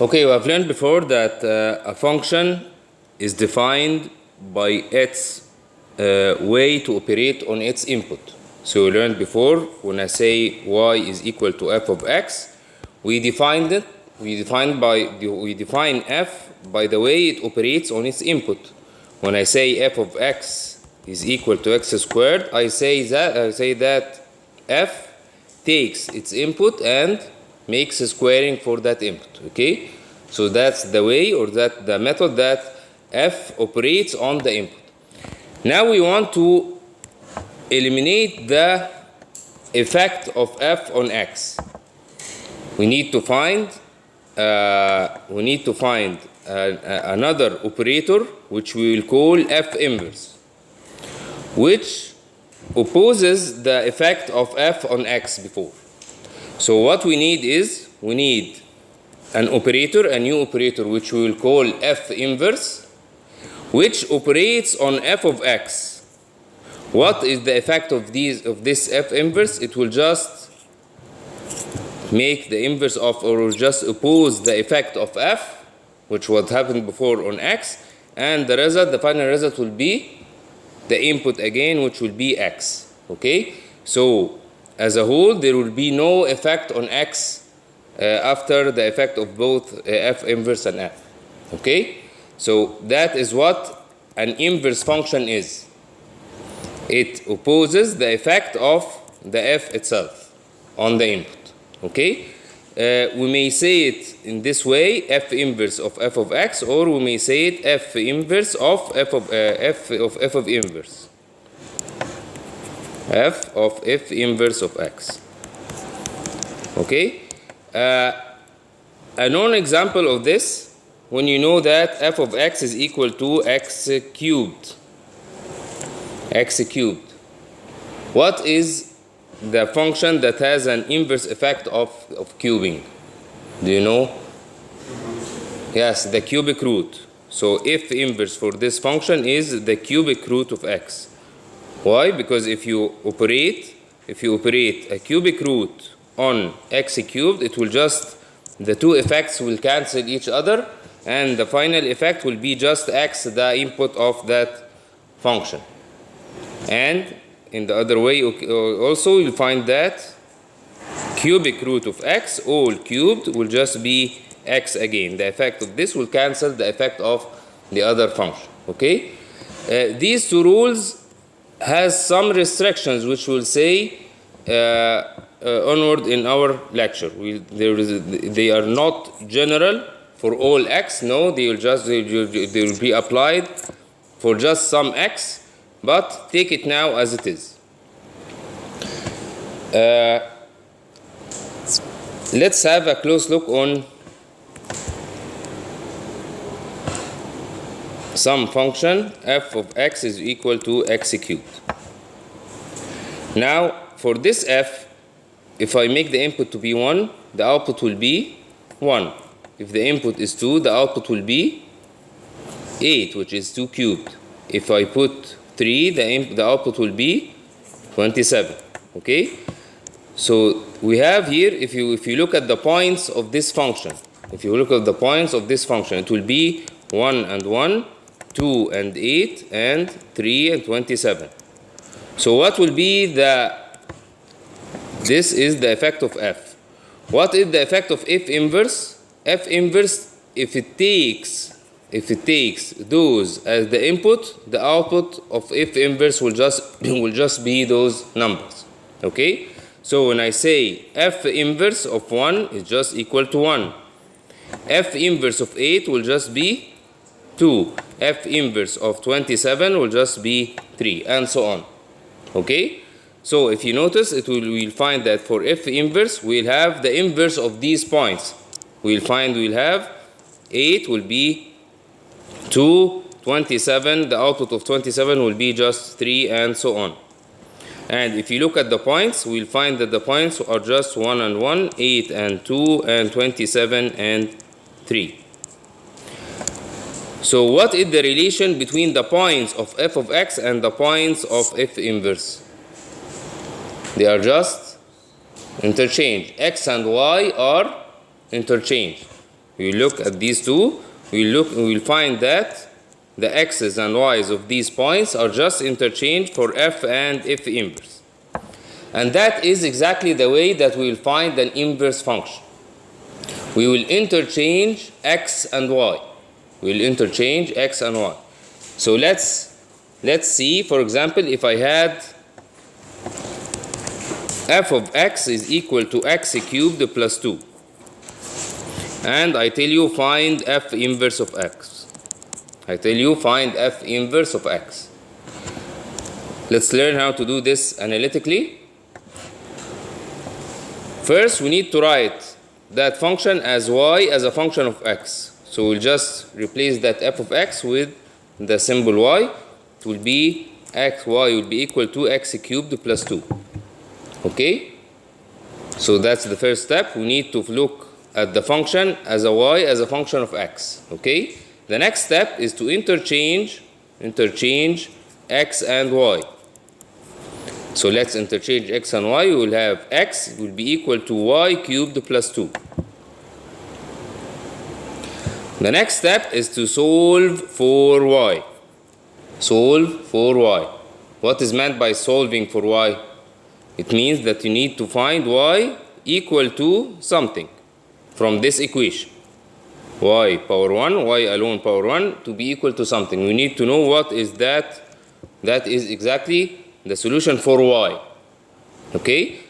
Okay, we have learned before that a function is defined by its way to operate on its input. So we learned before, when I say y is equal to f of x, we define f by the way it operates on its input. When I say f of x is equal to x squared, I say that f takes its input and makes a squaring for that input. Okay, so that's the way, or that the method that f operates on the input. Now we want to eliminate the effect of f on x. We need to find another operator which we will call f inverse, which opposes the effect of f on x before. So what we need is, we need an operator, a new operator, which we will call f inverse, which operates on f of x. What is the effect of this f inverse? It will just make the inverse of, or will just oppose the effect of f, which what happened before on x, and the result, the final result, will be the input again, which will be x. Okay, so as a whole, there will be no effect on x after the effect of both f inverse and f. Okay, so that is what an inverse function is. It opposes the effect of the f itself on the input. Okay, we may say it in this way, f inverse of f of x, or we may say it f inverse of f of inverse. F of f inverse of x. Okay, a known example of this, when you know that f of x is equal to x cubed. X cubed. What is the function that has an inverse effect of cubing? Do you know? Yes, the cubic root. So f inverse for this function is the cubic root of x. Why? Because if you operate a cubic root on x cubed, it will just, the two effects will cancel each other, and the final effect will be just x, the input of that function. And in the other way also, you'll find that cubic root of x, all cubed, will just be x again. The effect of this will cancel the effect of the other function. Okay, these two rules has some restrictions, which we'll say onward in our lecture. They are not general for all x. No, they will be applied for just some x, but take it now as it is. Let's have a close look on some function f of x is equal to x cubed. Now, for this f, if I make the input to be 1, the output will be 1. If the input is 2, the output will be 8, which is 2 cubed. If I put 3, the output will be 27. Okay? So we have here, if you look at the points of this function, it will be 1 and 1, 2 and 8, and 3 and 27. So what will be this is the effect of f. What is the effect of f inverse? F inverse, if it takes those as the input, the output of f inverse will just be those numbers. Okay? So when I say f inverse of 1 is just equal to 1. F inverse of 8 will just be 2. F inverse of 27 will just be 3, and so on. Okay? So if you notice, we'll find that for f inverse, we'll have the inverse of these points. We'll have 8 will be 2, 27, the output of 27 will be just 3, and so on. And if you look at the points, we'll find that the points are just 1 and 1, 8 and 2, and 27 and 3. So what is the relation between the points of f of x and the points of f inverse? They are just interchanged. X and y are interchanged. we look at these two, we will find that the x's and y's of these points are just interchanged for f and f inverse. And that is exactly the way that we will find an inverse function. We will interchange x and y. We will interchange x and y. So let's see, for example, if I had f of x is equal to x cubed plus 2. And I tell you find f inverse of x. I tell you find f inverse of x. Let's learn how to do this analytically. First, we need to write that function as y as a function of x. So we'll just replace that f of x with the symbol y. It will be y will be equal to x cubed plus 2. Okay? So that's the first step. We need to look at the function as a y as a function of x. Okay? The next step is to interchange x and y. So let's interchange x and y. We will have x will be equal to y cubed plus 2. The next step is to solve for y. Solve for y. What is meant by solving for y? It means that you need to find y equal to something from this equation. Y power 1, y alone power 1 to be equal to something. We need to know what is that. That is exactly the solution for y. Okay?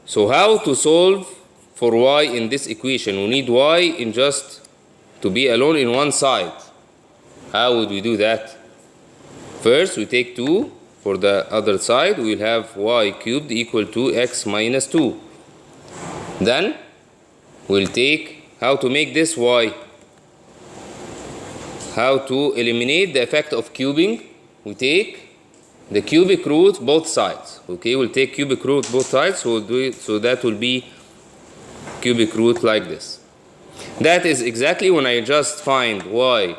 So how to solve for y in this equation? We need y in just to be alone in one side. How would we do that? First, we take 2 for the other side. We will have y cubed equal to x minus 2. Then, we'll take how to make this y. How to eliminate the effect of cubing. We take the cubic root both sides. Okay, we'll take cubic root both sides. So we'll do it, so that will be cubic root like this. That is exactly when I just find y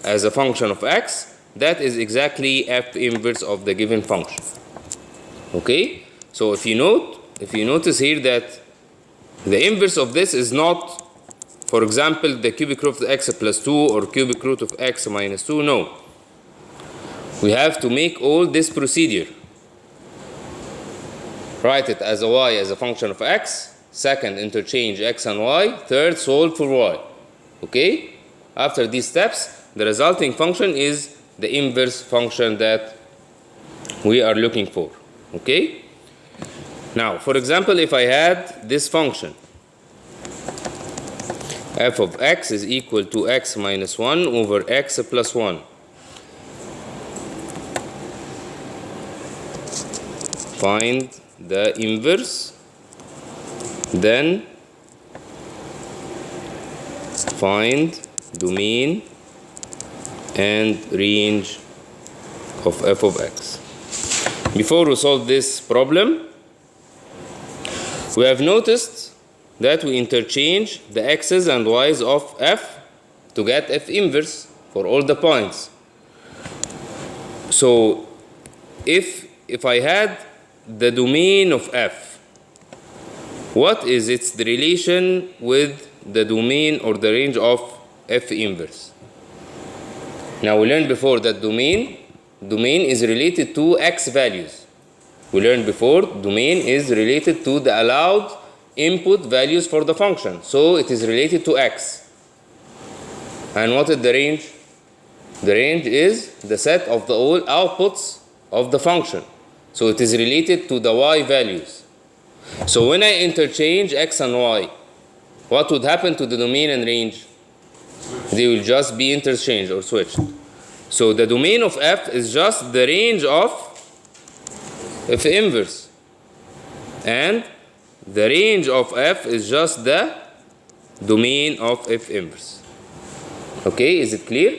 as a function of x, that is exactly f inverse of the given function. Okay? So if you notice here that the inverse of this is not, for example, the cubic root of x plus 2 or cubic root of x minus 2. No. We have to make all this procedure. Write it as a y as a function of x. Second, interchange x and y. Third, solve for y. Okay? After these steps, the resulting function is the inverse function that we are looking for. Okay? Now, for example, if I had this function, f of x is equal to x minus 1 over x plus 1. Find the inverse. Then find domain and range of f of x. Before we solve this problem, we have noticed that we interchange the x's and y's of f to get f inverse for all the points. So if I had the domain of f, what is its relation with the domain or the range of f inverse? Now we learned before that domain is related to x values. We learned before domain is related to the allowed input values for the function. So it is related to x. And what is the range? The range is the set of the all outputs of the function. So it is related to the y values. So when I interchange x and y, what would happen to the domain and range? They will just be interchanged or switched. So the domain of f is just the range of f inverse. And the range of f is just the domain of f inverse. Okay, is it clear?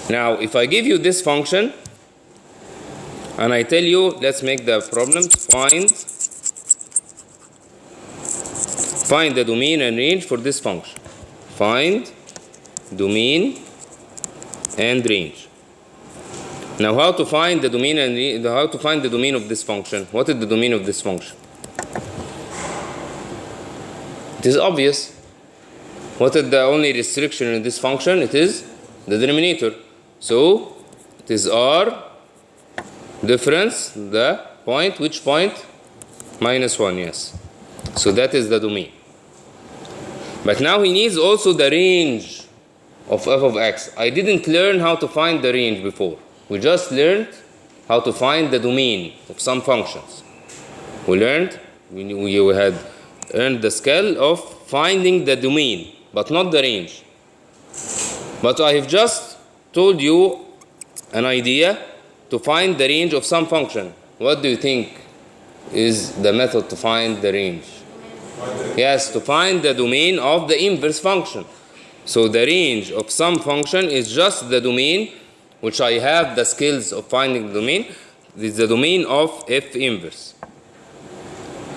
Now, if I give you this function, and I tell you, let's make the problem, find the domain and range for this function. Find domain and range. Now, how to find the domain and how to find the domain of this function? What is the domain of this function? It is obvious. What is the only restriction in this function? It is the denominator. So it is r difference, the point. Which point? -1, yes. So that is the domain. But now he needs also the range of f of x. I didn't learn how to find the range before. We just learned how to find the domain of some functions. We had earned the skill of finding the domain, but not the range. But I have just told you an idea to find the range of some function. What do you think is the method to find the range? Yes, to find the domain of the inverse function. So the range of some function is just the domain, which I have the skills of finding the domain. This is the domain of f inverse.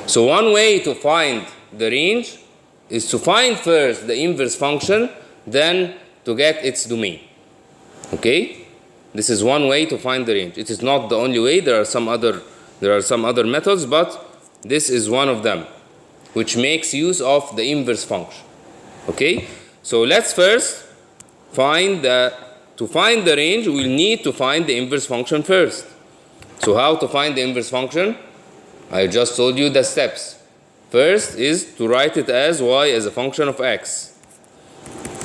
So one way to find the range is to find first the inverse function, then to get its domain. Okay? This is one way to find the range. It is not the only way. There are some other methods, but this is one of them, which makes use of the inverse function. Okay? So let's first to find the range, we'll need to find the inverse function first. So how to find the inverse function? I just told you the steps. First is to write it as y as a function of x.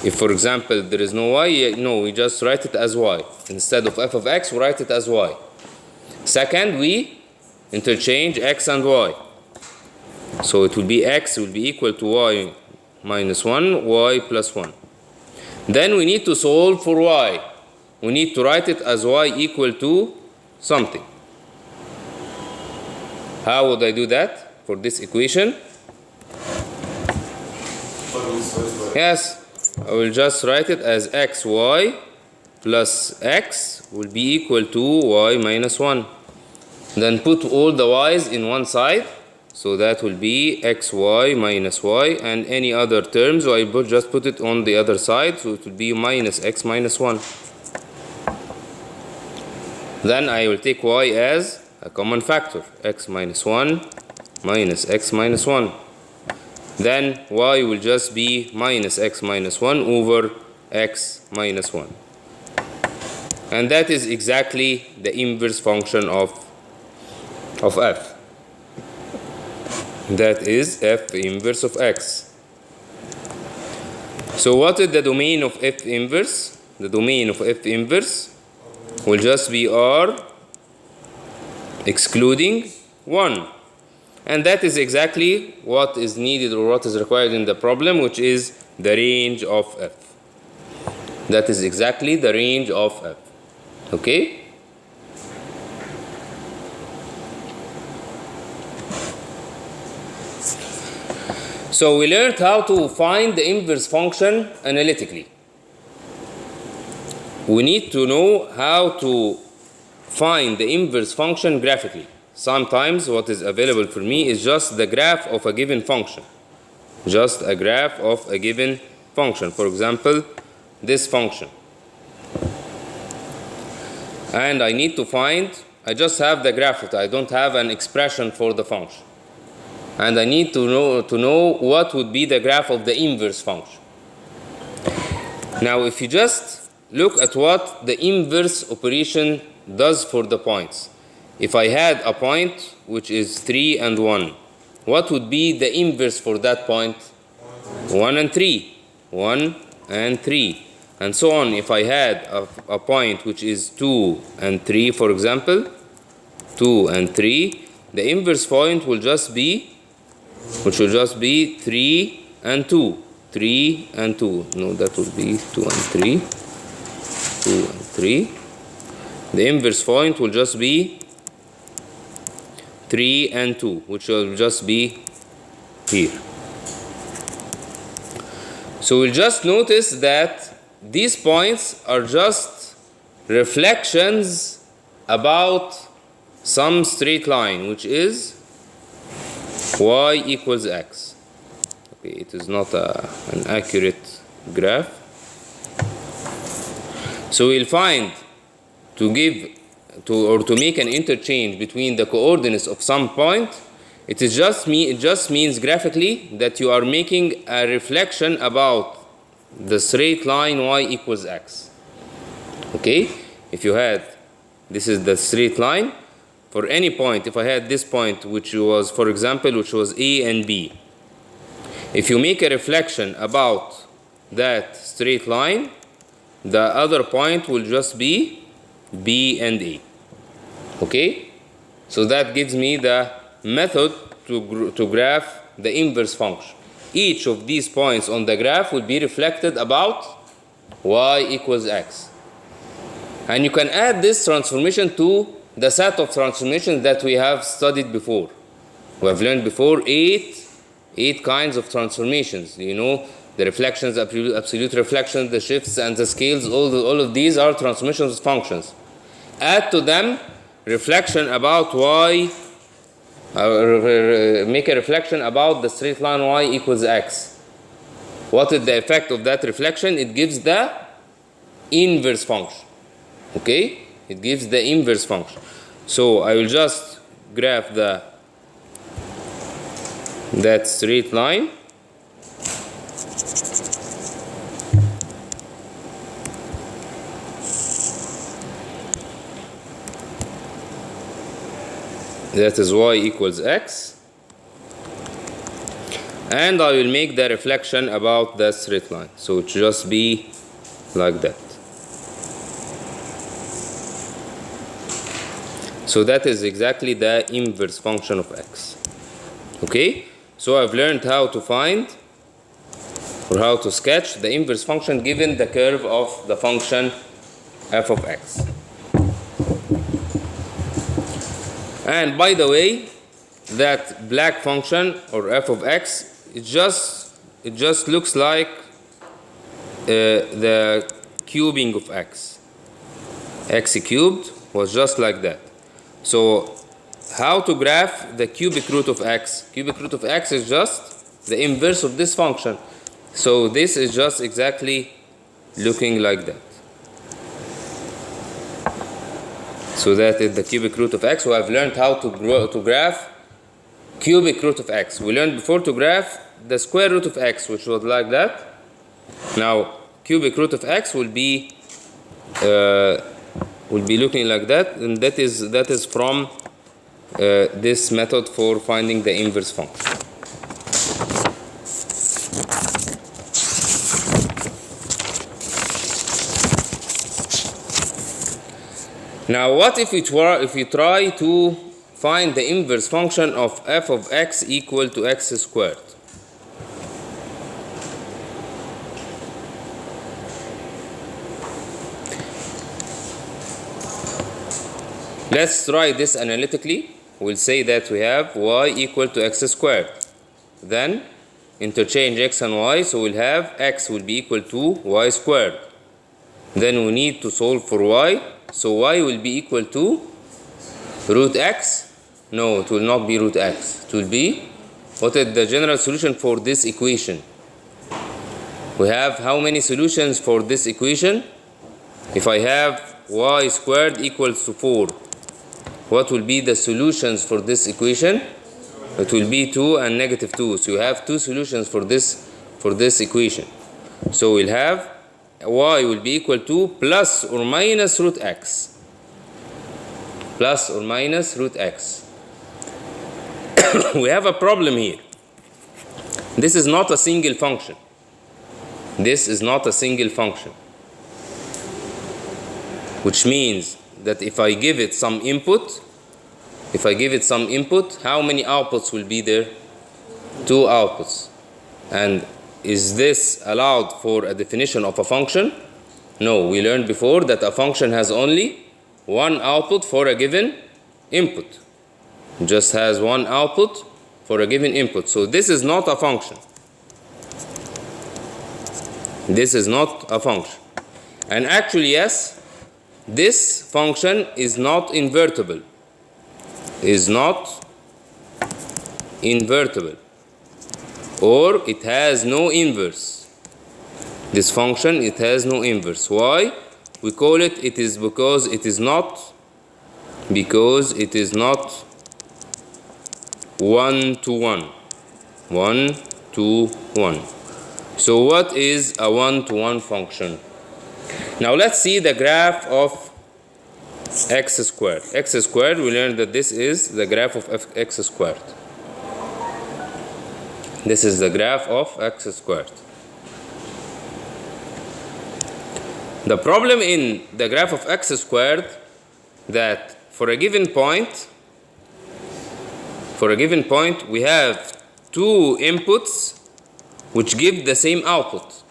If, for example, there is no y, no, we just write it as y. Instead of f of x, we write it as y. Second, we interchange x and y. So it will be x will be equal to y minus 1, y plus 1. Then we need to solve for y. We need to write it as y equal to something. How would I do that for this equation? Yes, I will just write it as xy plus x will be equal to y minus 1. Then put all the y's in one side. So that will be xy minus y, and any other terms, I will just put it on the other side. So it will be minus x minus 1. Then I will take y as a common factor, x minus 1 minus x minus 1. Then y will just be minus x minus 1 over x minus 1. And that is exactly the inverse function of f. That is f inverse of x. So what is the domain of f inverse? The domain of f inverse will just be r excluding 1. And that is exactly what is needed or what is required in the problem, which is the range of f. That is exactly the range of f. Okay? So we learned how to find the inverse function analytically. We need to know how to find the inverse function graphically. Sometimes what is available for me is just the graph of a given function. Just a graph of a given function. For example, this function. And I need to find, I just have the graph of it. I don't have an expression for the function. And I need to know what would be the graph of the inverse function. Now, if you just look at what the inverse operation does for the points. If I had a point which is 3 and 1, what would be the inverse for that point? 1 and 3. 1 and 3. And so on. If I had a point which is 2 and 3, for example, 2 and 3, the inverse point will just be 3 and 2. 3 and 2. No, that would be 2 and 3. 2 and 3. The inverse point will just be 3 and 2, which will just be here. So we'll just notice that these points are just reflections about some straight line, which is y equals x. Okay, it is not an accurate graph. So we'll find to make an interchange between the coordinates of some point, it just means graphically that you are making a reflection about the straight line y equals x. Okay, if you had, this is the straight line, for any point, if I had this point which was, for example, which was A and B, if you make a reflection about that straight line, the other point will just be B and A. Okay, so that gives me the method to graph the inverse function. Each of these points on the graph will be reflected about y equals x. And you can add this transformation to the set of transformations that we have studied before. We have learned before eight kinds of transformations. You know, the reflections, absolute reflections, the shifts, and the scales. All of these are transformations of functions. Add to them reflection about y, make a reflection about the straight line y equals x. What is the effect of that reflection? It gives the inverse function. Okay, it gives the inverse function. So I will just graph that straight line. That is y equals x, and I will make the reflection about the straight line, so it just be like that. So that is exactly the inverse function of x. Okay, so I've learned how to find or how to sketch the inverse function given the curve of the function f of x. And by the way, that black function or f of x, it just looks like the cubing of x. X cubed was just like that. So how to graph the cubic root of x? Cubic root of x is just the inverse of this function. So this is just exactly looking like that. So that is the cubic root of x. We have learned how to graph cubic root of x. We learned before to graph the square root of x, which was like that. Now cubic root of x will be looking like that, and that is from this method for finding the inverse function. Now what if we try to find the inverse function of f of x equal to x squared? Let's try this analytically. We'll say that we have y equal to x squared. Then interchange x and y, so we'll have x will be equal to y squared. Then we need to solve for y. So y will be equal to root x. No, it will not be root x. It will be, what is the general solution for this equation? We have how many solutions for this equation? If I have y squared equals to 4, what will be the solutions for this equation? It will be 2 and negative 2. So you have two solutions for this equation. So we'll have y will be equal to plus or minus root x. Plus or minus root x. We have a problem here. This is not a single function. This is not a single function. Which means that if I give it some input, how many outputs will be there? 2 outputs. And is this allowed for a definition of a function? No, we learned before that a function has only one output for a given input. It just has one output for a given input. So this is not a function. This is not a function. And actually, yes, this function is not invertible. Is not invertible. Or it has no inverse. This function, it has no inverse. Why? We call it, it is because it is not 1 to 1. 1 to 1. So what is a one-to-one function? Now let's see the graph of x squared. X squared, we learned that this is the graph of x squared. This is the graph of x squared. The problem in the graph of x squared that for a given point we have two inputs which give the same output.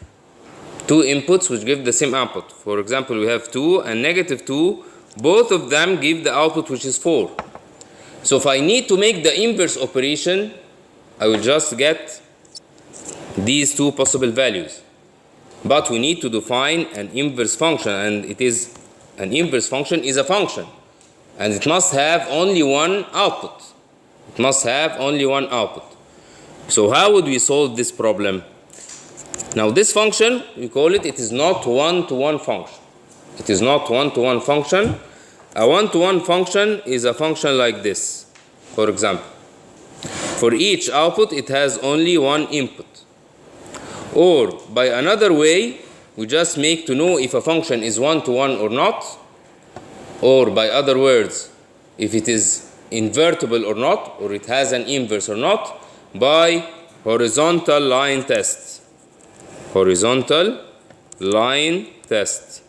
Two inputs which give the same output. For example, we have 2 and -2. Both of them give the output which is 4. So if I need to make the inverse operation, I will just get these two possible values. But we need to define an inverse function, and an inverse function is a function, and it must have only one output. It must have only one output. So how would we solve this problem? Now this function, we call it is not one-to-one function. It is not one-to-one function. A one-to-one function is a function like this. For example, for each output it has only one input. Or by another way, we just make to know if a function is one-to-one or not, or by other words, if it is invertible or not, or it has an inverse or not, by horizontal line test. Horizontal line test.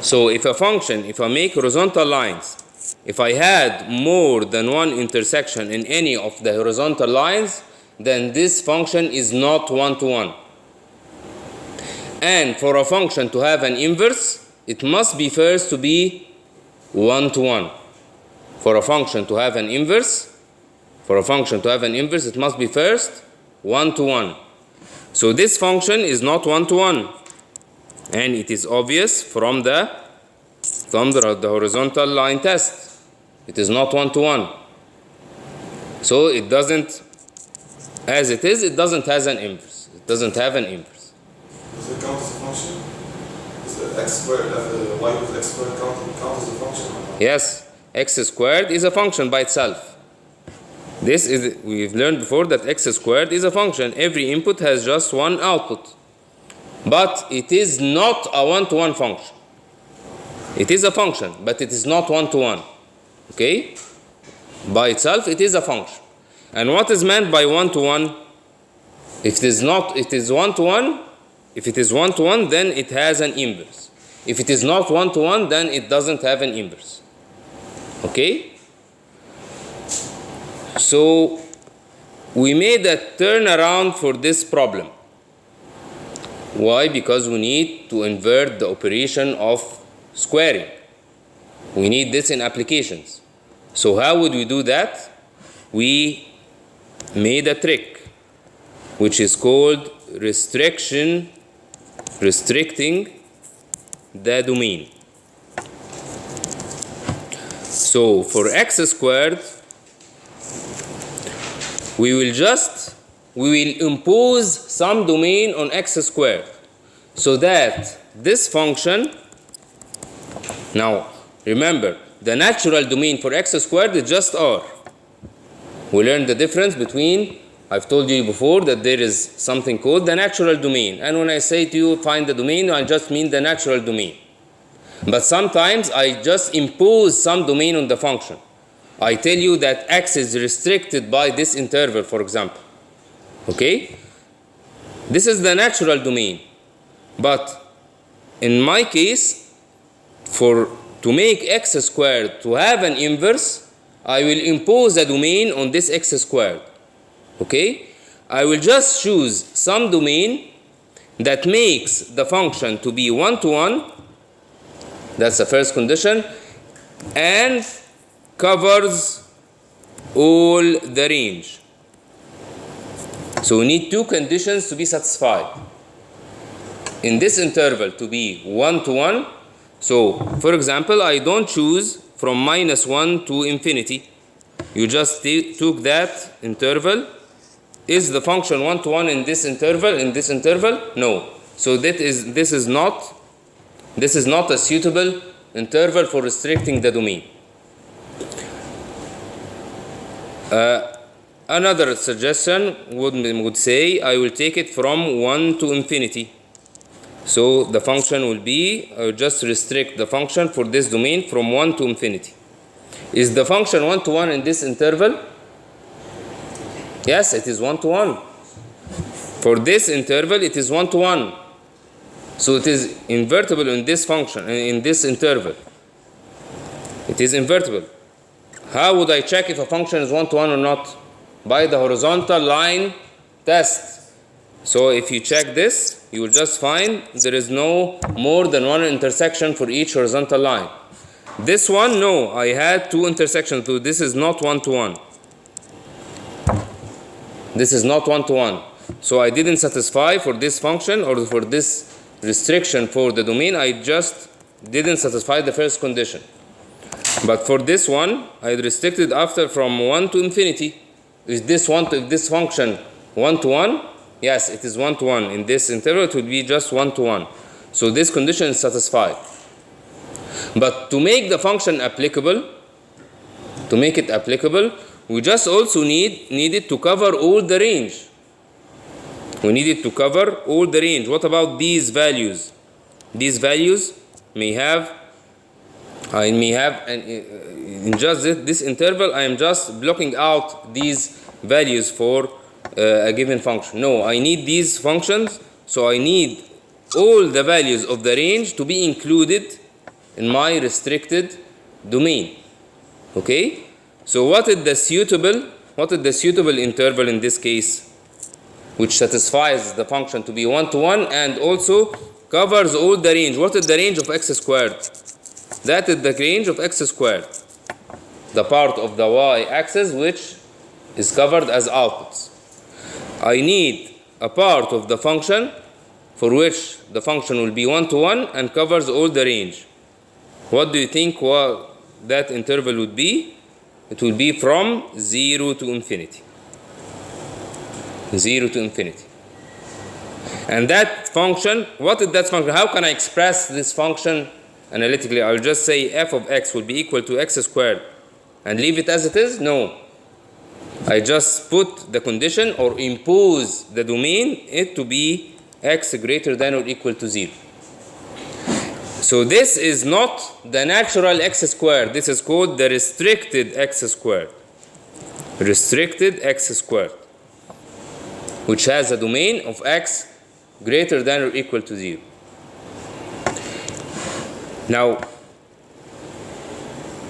So if I make horizontal lines, if I had more than one intersection in any of the horizontal lines, then this function is not one-to-one. And for a function to have an inverse, it must be first to be one-to-one. For a function to have an inverse, it must be first one-to-one. So this function is not one-to-one, and it is obvious from the horizontal line test. It is not one-to-one. So it doesn't, as it is, it doesn't have an inverse. It doesn't have an inverse. Does it count as a function? Is the x squared, y with x squared count as a function? Yes, x squared is a function by itself. We've learned before that x squared is a function. Every input has just one output. But it is not a one-to-one function. It is a function, but it is not one-to-one. Okay? By itself, it is a function. And what is meant by one-to-one? If it is one-to-one, then it has an inverse. If it is not one-to-one, then it doesn't have an inverse. Okay? So we made a turnaround for this problem. Why? Because we need to invert the operation of squaring. We need this in applications. So how would we do that? We made a trick which is called restricting the domain. So for x squared, we will impose some domain on x squared, so that this function, now remember, the natural domain for x squared is just r. We learned the difference between, I've told you before that there is something called the natural domain, and when I say to you find the domain, I just mean the natural domain. But sometimes I just impose some domain on the function. I tell you that x is restricted by this interval, for example. Okay? This is the natural domain. But in my case, to make x squared to have an inverse, I will impose a domain on this x squared. Okay? I will just choose some domain that makes the function to be one-to-one. That's the first condition. And covers all the range. So we need two conditions to be satisfied. In this interval to be one-to-one. So for example, I don't choose from -1 to infinity. You just took that interval. Is the function one-to-one in this interval? No. So this is not a suitable interval for restricting the domain. Another suggestion would say I will take it from 1 to infinity. So the function will be, I will just restrict the function for this domain from 1 to infinity. Is the function 1 to 1 in this interval? Yes, it is 1 to 1. For this interval, it is 1 to 1. So it is invertible in this function, in this interval. It is invertible. How would I check if a function is 1 to 1 or not? By the horizontal line test. So if you check this, you will just find there is no more than one intersection for each horizontal line. This one, no, I had 2 intersections, so this is not 1 to 1. This is not 1 to 1. So I didn't satisfy for this function or for this restriction for the domain, I just didn't satisfy the first condition. But for this one, I restricted after from 1 to infinity. Is this function 1 to 1? Yes, it is 1 to 1. In this interval, it would be just 1 to 1. So this condition is satisfied. But to make the function applicable, we just also need it to cover all the range. We need it to cover all the range. What about these values? These values may have, in just this interval, I am just blocking out these values for a given function. No, I need these functions, so I need all the values of the range to be included in my restricted domain. Okay? So what is the suitable interval in this case, which satisfies the function to be 1 to 1 and also covers all the range? What is the range of x squared? That is the range of x squared, the part of the y-axis which is covered as outputs. I need a part of the function for which the function will be 1 to 1 and covers all the range. What do you think that interval would be? It will be from 0 to infinity. 0 to infinity. And that function, what is that function? How can I express this function analytically? I'll just say f of x will be equal to x squared and leave it as it is? No. I just put the condition or impose the domain it to be x greater than or equal to 0. So this is not the natural x squared. This is called the restricted x squared. Restricted x squared, which has a domain of x greater than or equal to 0. Now,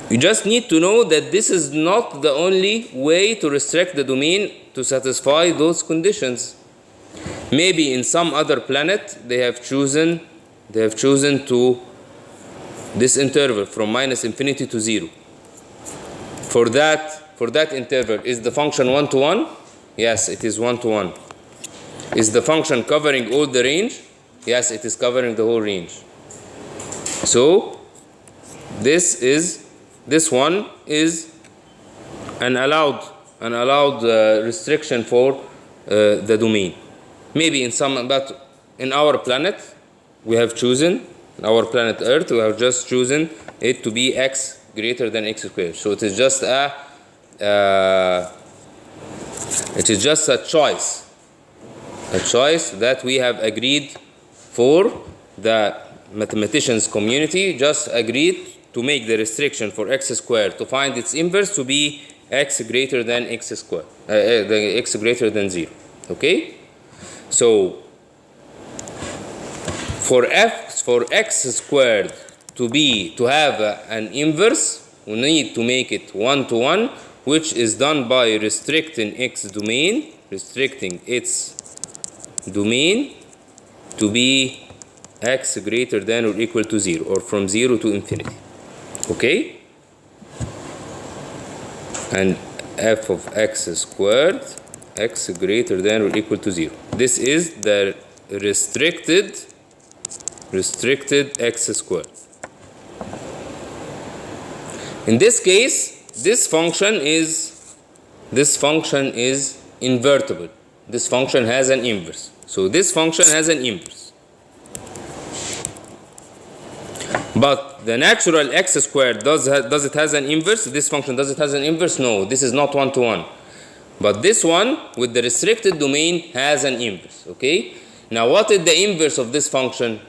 you just need to know that this is not the only way to restrict the domain to satisfy those conditions. Maybe in some other planet they have chosen to this interval from minus infinity to 0. For that interval, is the function 1 to 1? Yes, it is 1 to 1. Is the function covering all the range? Yes, it is covering the whole range. So this one is an allowed restriction for the domain. Maybe but in our planet we have chosen, our planet Earth, we have just chosen it to be x greater than x squared. So it is just a choice that we have agreed for. The mathematicians community just agreed to make the restriction for x squared to find its inverse to be x greater than x squared, x greater than 0. Okay? So for x squared to have an inverse, we need to make it 1 to 1, which is done by restricting its domain to be x greater than or equal to 0, or from 0 to infinity. Okay? And f of x squared, x greater than or equal to 0. This is the restricted x squared. In this case, this function is invertible. This function has an inverse. So this function has an inverse. But the natural x squared, does it has an inverse? This function, does it has an inverse? No, this is not 1 to 1. But this one with the restricted domain has an inverse. Okay? Now what is the inverse of this function?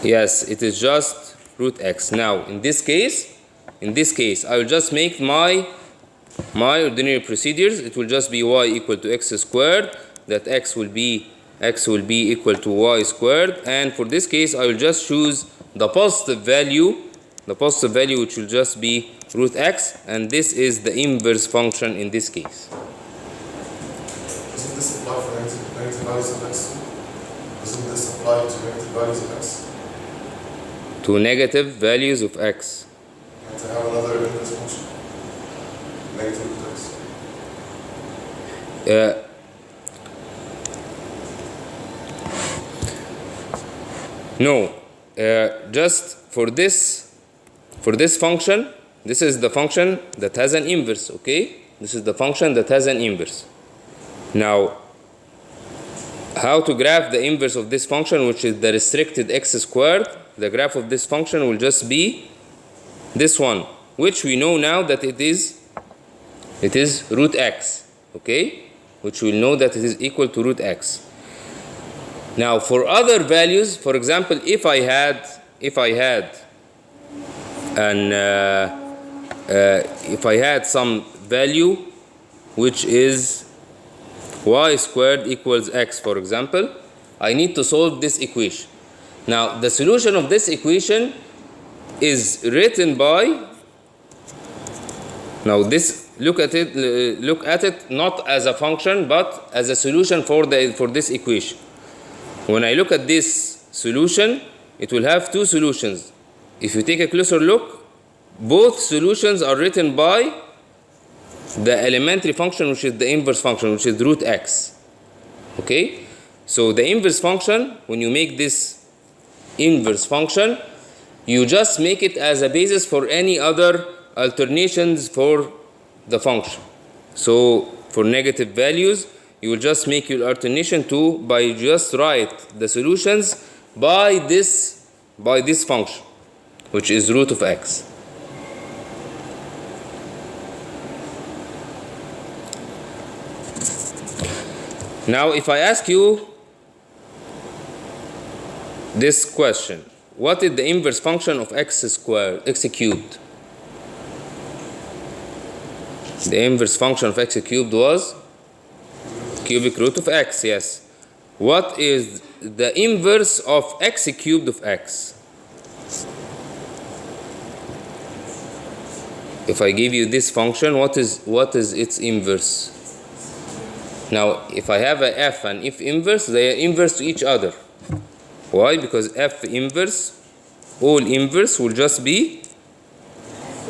Yes, it is just root x. Now in this case, I will just make my ordinary procedures. It will just be y equal to x squared, that x will be equal to y squared, and for this case I will just choose the positive value which will just be root x, and this is the inverse function in this case. Doesn't this apply for negative values of x? Doesn't this apply to negative values of x? To negative values of x. And to have another inverse function? Negative root x? No, just for this function, this is the function that has an inverse, okay? This is the function that has an inverse. Now, how to graph the inverse of this function, which is the restricted x squared? The graph of this function will just be this one, which we know now that it is root x, okay? Which we know that it is equal to root x. Now for other values, for example, if I had some value which is y squared equals x, for example, I need to solve this equation. Now the solution of this equation is written by, now this, look at it not as a function but as a solution for this equation. When I look at this solution, it will have two solutions. If you take a closer look, both solutions are written by the elementary function, which is the inverse function, which is root x. Okay? So the inverse function, when you make this inverse function, you just make it as a basis for any other alternations for the function. So for negative values, you will just make your alternation by just write the solutions by this function, which is root of x. Now if I ask you this question, what is the inverse function of x cubed? The inverse function of x cubed was cubic root of x, yes. What is the inverse of x cubed of x? If I give you this function, what is its inverse? Now, if I have a f and if inverse, they are inverse to each other. Why? Because f inverse, all inverse will just be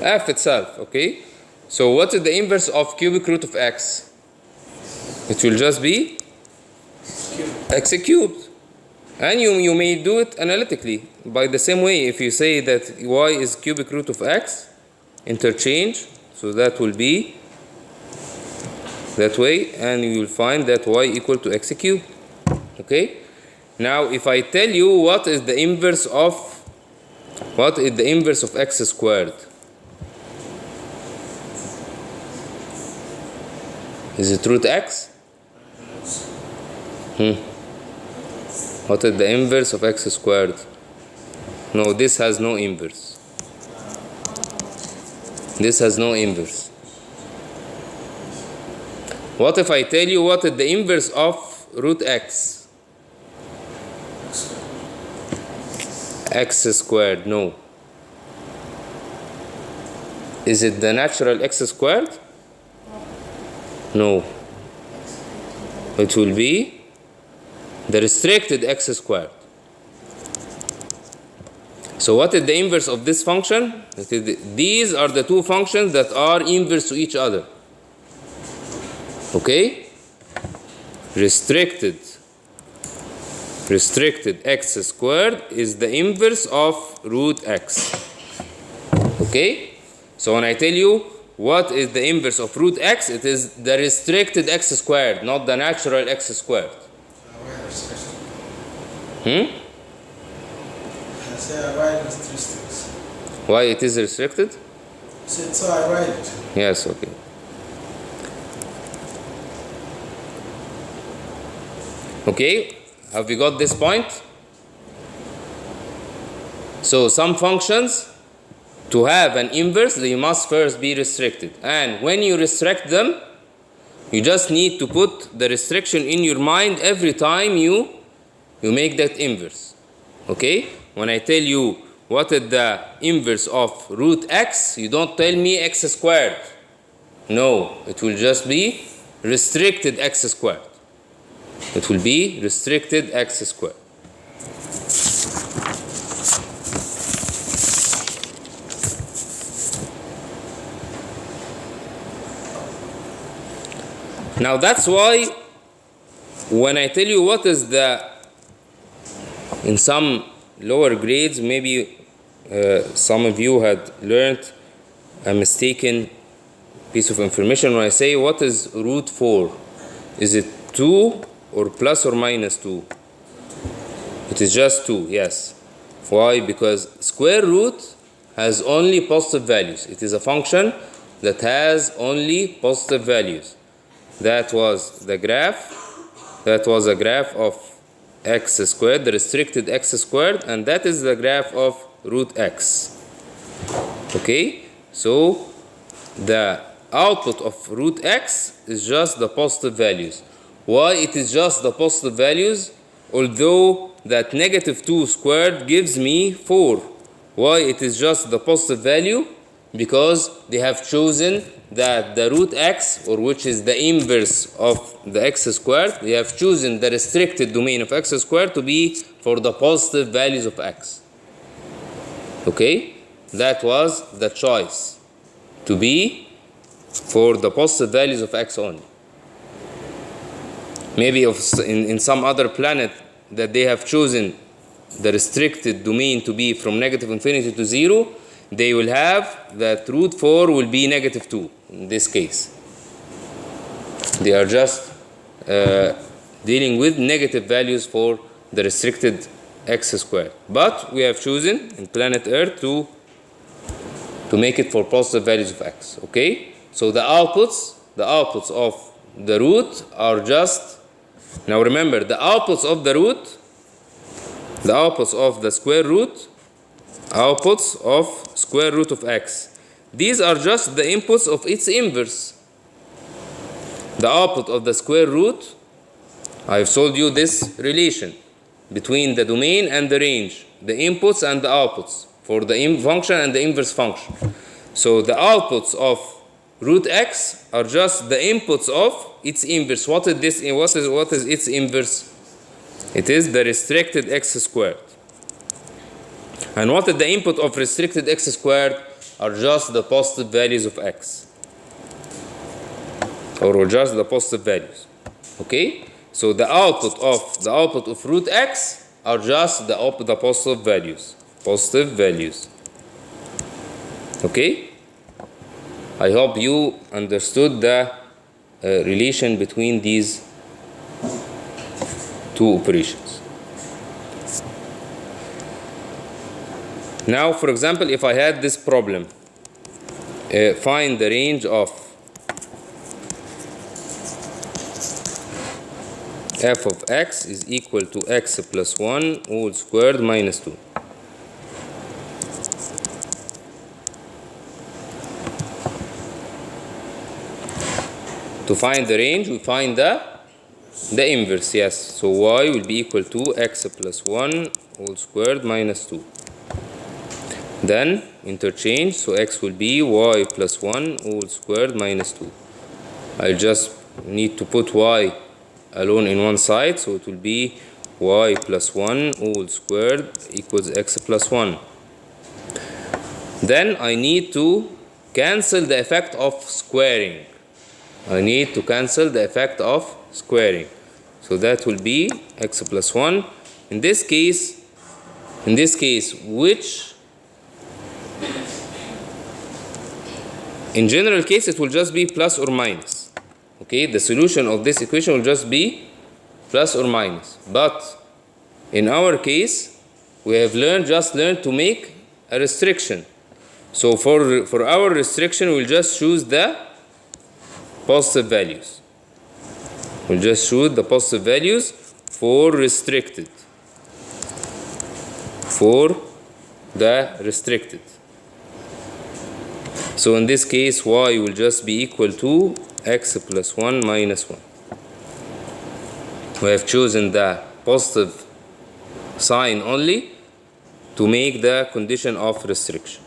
f itself, okay? So what is the inverse of cubic root of x? It will just be x cubed. And you may do it analytically by the same way. If you say that y is cubic root of x, interchange, so that will be that way, and you will find that y equal to x cubed. Okay? Now if I tell you what is the inverse of x squared? Is it root x? What is the inverse of x squared? No, this has no inverse. This has no inverse. What if I tell you what is the inverse of root x? X squared, no. Is it the natural x squared? No. It will be the restricted x squared. So what is the inverse of this function? These are the two functions that are inverse to each other. Okay? Restricted x squared is the inverse of root x. Okay? So when I tell you what is the inverse of root x, it is the restricted x squared, not the natural x squared. Why it is restricted? So I write it. Yes, okay. Okay, have we got this point? So some functions, to have an inverse, they must first be restricted. And when you restrict them, you just need to put the restriction in your mind every time you make that inverse. Okay? When I tell you what is the inverse of root x, you don't tell me x squared. No, it will just be restricted x squared. It will be restricted x squared. Now that's why when I tell you what is the, in some lower grades, maybe some of you had learned a mistaken piece of information when I say what is root 4. Is it 2 or plus or minus 2? It is just 2, yes. Why? Because square root has only positive values. It is a function that has only positive values. That was the graph. That was a graph of x squared, the restricted x squared, and that is the graph of root x. Okay? So the output of root x is just the positive values. Why it is just the positive values? Although that negative 2 squared gives me 4. Why it is just the positive value? Because they have chosen that the root x, or which is the inverse of the x squared, they have chosen the restricted domain of x squared to be for the positive values of x. Okay? That was the choice, to be for the positive values of x only. Maybe in some other planet that they have chosen the restricted domain to be from negative infinity to 0, they will have that root 4 will be negative 2 in this case. They are just dealing with negative values for the restricted x squared. But we have chosen in planet Earth to make it for positive values of x. Okay? So the outputs of the root are just, now remember, the outputs of the root, the outputs of the square root, outputs of square root of x. These are just the inputs of its inverse. The output of the square root, I've told you this relation between the domain and the range, the inputs and the outputs for the function and the inverse function. So the outputs of root x are just the inputs of its inverse. What is this? What is its inverse? It is the restricted x squared. And what is the input of restricted x squared? Are just the positive values of x, or just the positive values. Okay? So the output of root x are just the positive values. Positive values. Okay? I hope you understood the relation between these two operations. Now, for example, if I had this problem, find the range of f of x is equal to x plus 1 all squared minus 2. To find the range, we find the inverse, yes. So y will be equal to x plus 1 all squared minus 2. Then interchange, so x will be y plus 1 all squared minus 2. I just need to put y alone in one side, so it will be y plus 1 all squared equals x plus 1. Then I need to cancel the effect of squaring. I need to cancel the effect of squaring. So that will be x plus 1. In this case, which in general case it will just be plus or minus. Okay, the solution of this equation will just be plus or minus. But in our case, we have just learned to make a restriction. So for our restriction, we'll just choose the positive values. We'll just choose the positive values for restricted. For the restricted. So in this case, y will just be equal to x plus 1 minus 1. We have chosen the positive sign only to make the condition of restriction.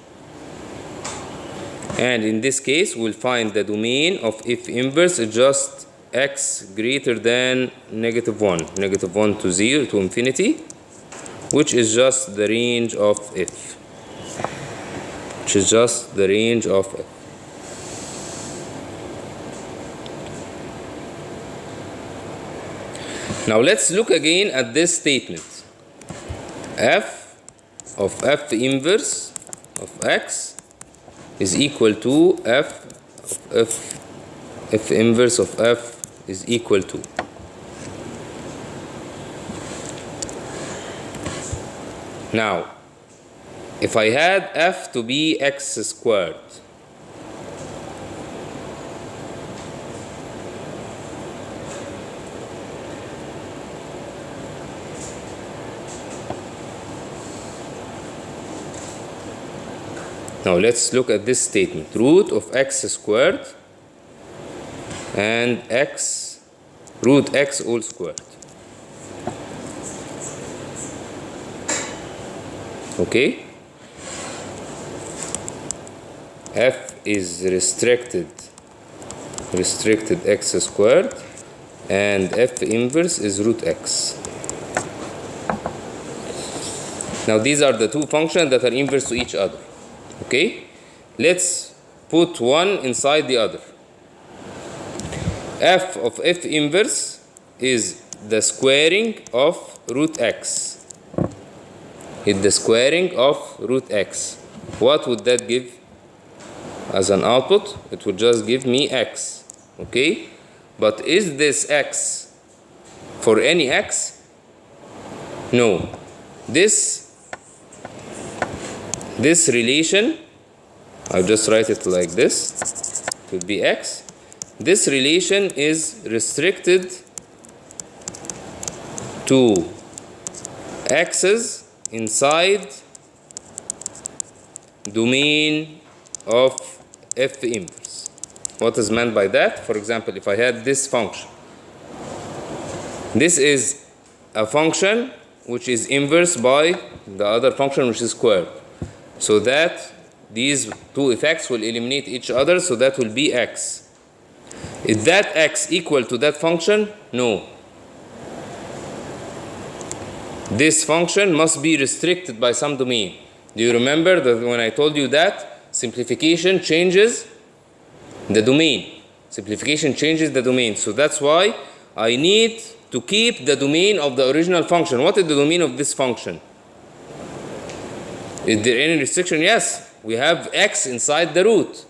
And in this case, we'll find the domain of if inverse is just x greater than -1, -1 to 0 to infinity, which is just the range of f. Which is just the range of f. Now let's look again at this statement. F of f inverse of x is equal to f of f inverse of f is equal to. Now, if I had f to be x squared, now let's look at this statement. Root of x squared and root x all squared. Okay? F is restricted x squared, and f inverse is root x. Now these are the two functions that are inverse to each other. Okay? Let's put one inside the other. F of f inverse is the squaring of root x. It's the squaring of root x. What would that give as an output? It would just give me x. Okay? But is this x for any x? No. This relation, I'll just write it like this. It would be x. This relation is restricted to x's inside domain of f inverse. What is meant by that? For example, if I had this function, this is a function which is inverse by the other function which is squared, so that these two effects will eliminate each other, so that will be x. Is that x equal to that function? No. This function must be restricted by some domain. Do you remember that when I told you that simplification changes the domain? Simplification changes the domain. So that's why I need to keep the domain of the original function. What is the domain of this function? Is there any restriction? Yes. We have x inside the root.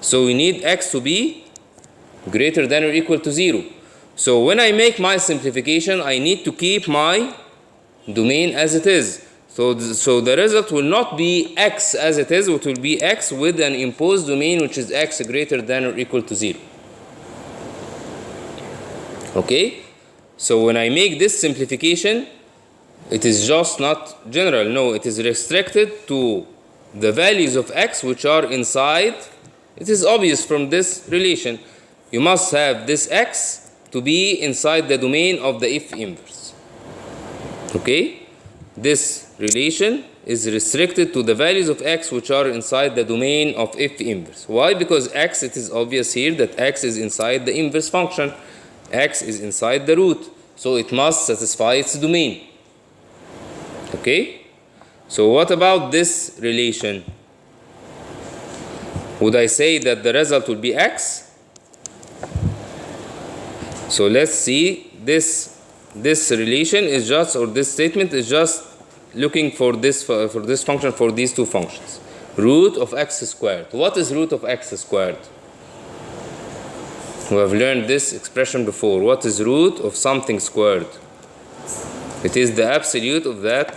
So we need x to be greater than or equal to 0. So when I make my simplification, I need to keep my domain as it is. So the result will not be x as it is, it will be x with an imposed domain which is x greater than or equal to 0. Okay? So when I make this simplification, it is just not general. No, it is restricted to the values of x which are inside. It is obvious from this relation. You must have this x to be inside the domain of the if inverse. Okay? This relation is restricted to the values of x which are inside the domain of if inverse. Why? Because x, it is obvious here that x is inside the inverse function. X is inside the root. So it must satisfy its domain. Okay? So what about this relation? Would I say that the result will be x? So let's see, this relation is just, or this statement is just looking for this function, for these two functions. Root of x squared. What is root of x squared? We have learned this expression before. What is root of something squared? It is the absolute of that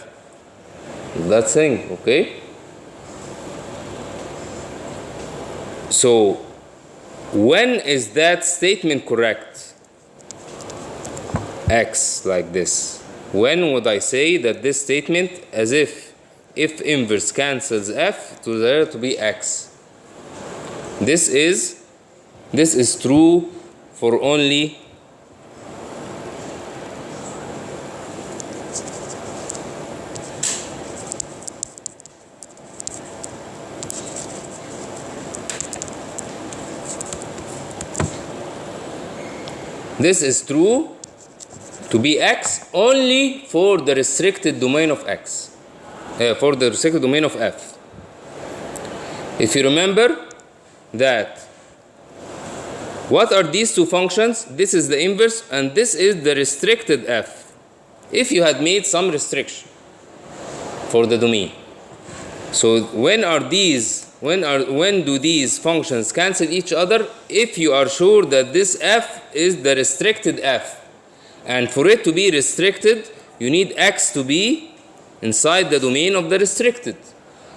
thing, okay? So when is that statement correct? x like this. When would I say that this statement, as if inverse cancels f, to there to be x? This is true for only this is true to be x only for the restricted domain of x, for the restricted domain of f. If you remember that, what are these two functions? This is the inverse and this is the restricted f. If you had made some restriction for the domain. So when do these functions cancel each other? If you are sure that this f is the restricted f. And for it to be restricted, you need x to be inside the domain of the restricted.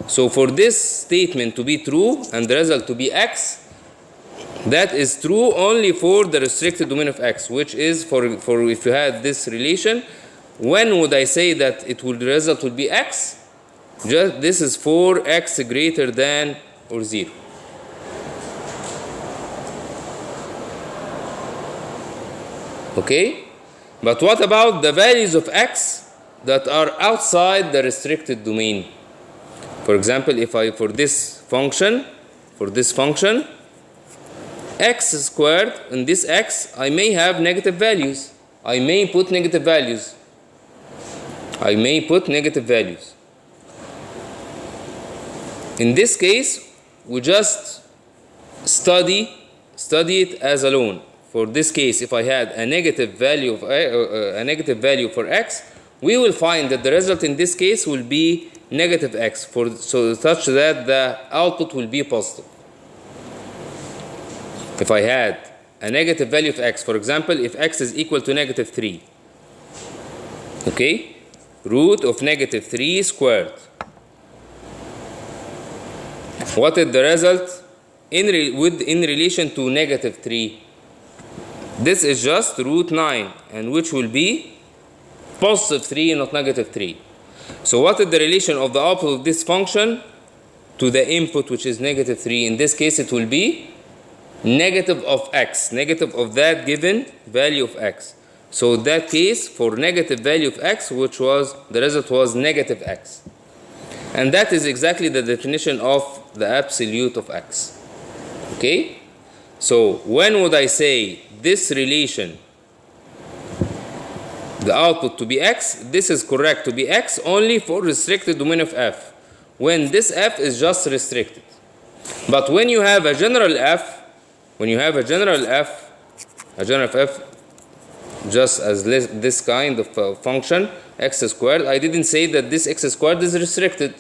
So for this statement to be true and the result to be x, that is true only for the restricted domain of x, which is for if you had this relation, when would I say that the result would be x? Just this is for x greater than or 0. Okay? But what about the values of x that are outside the restricted domain? For example, if I for this function x squared, in this x I may have negative values. I may put negative values. In this case, we just study it as alone. For this case, if I had a negative value for x, we will find that the result in this case will be negative x, so such that the output will be positive. If I had a negative value of x, for example, if x is equal to negative 3, okay, root of negative 3 squared. What is the result in relation to negative 3? This is just root 9, and which will be positive 3, not negative 3. So what is the relation of the output of this function to the input, which is negative 3? In this case, it will be negative of x, negative of that given value of x. So in that case, for negative value of x, which was the result was negative x. And that is exactly the definition of the absolute of x. Okay? So when would I say this relation, the output to be x, this is correct to be x only for restricted domain of f, when this f is just restricted. But when you have a general f, just as this kind of function, x squared, I didn't say that this x squared is restricted.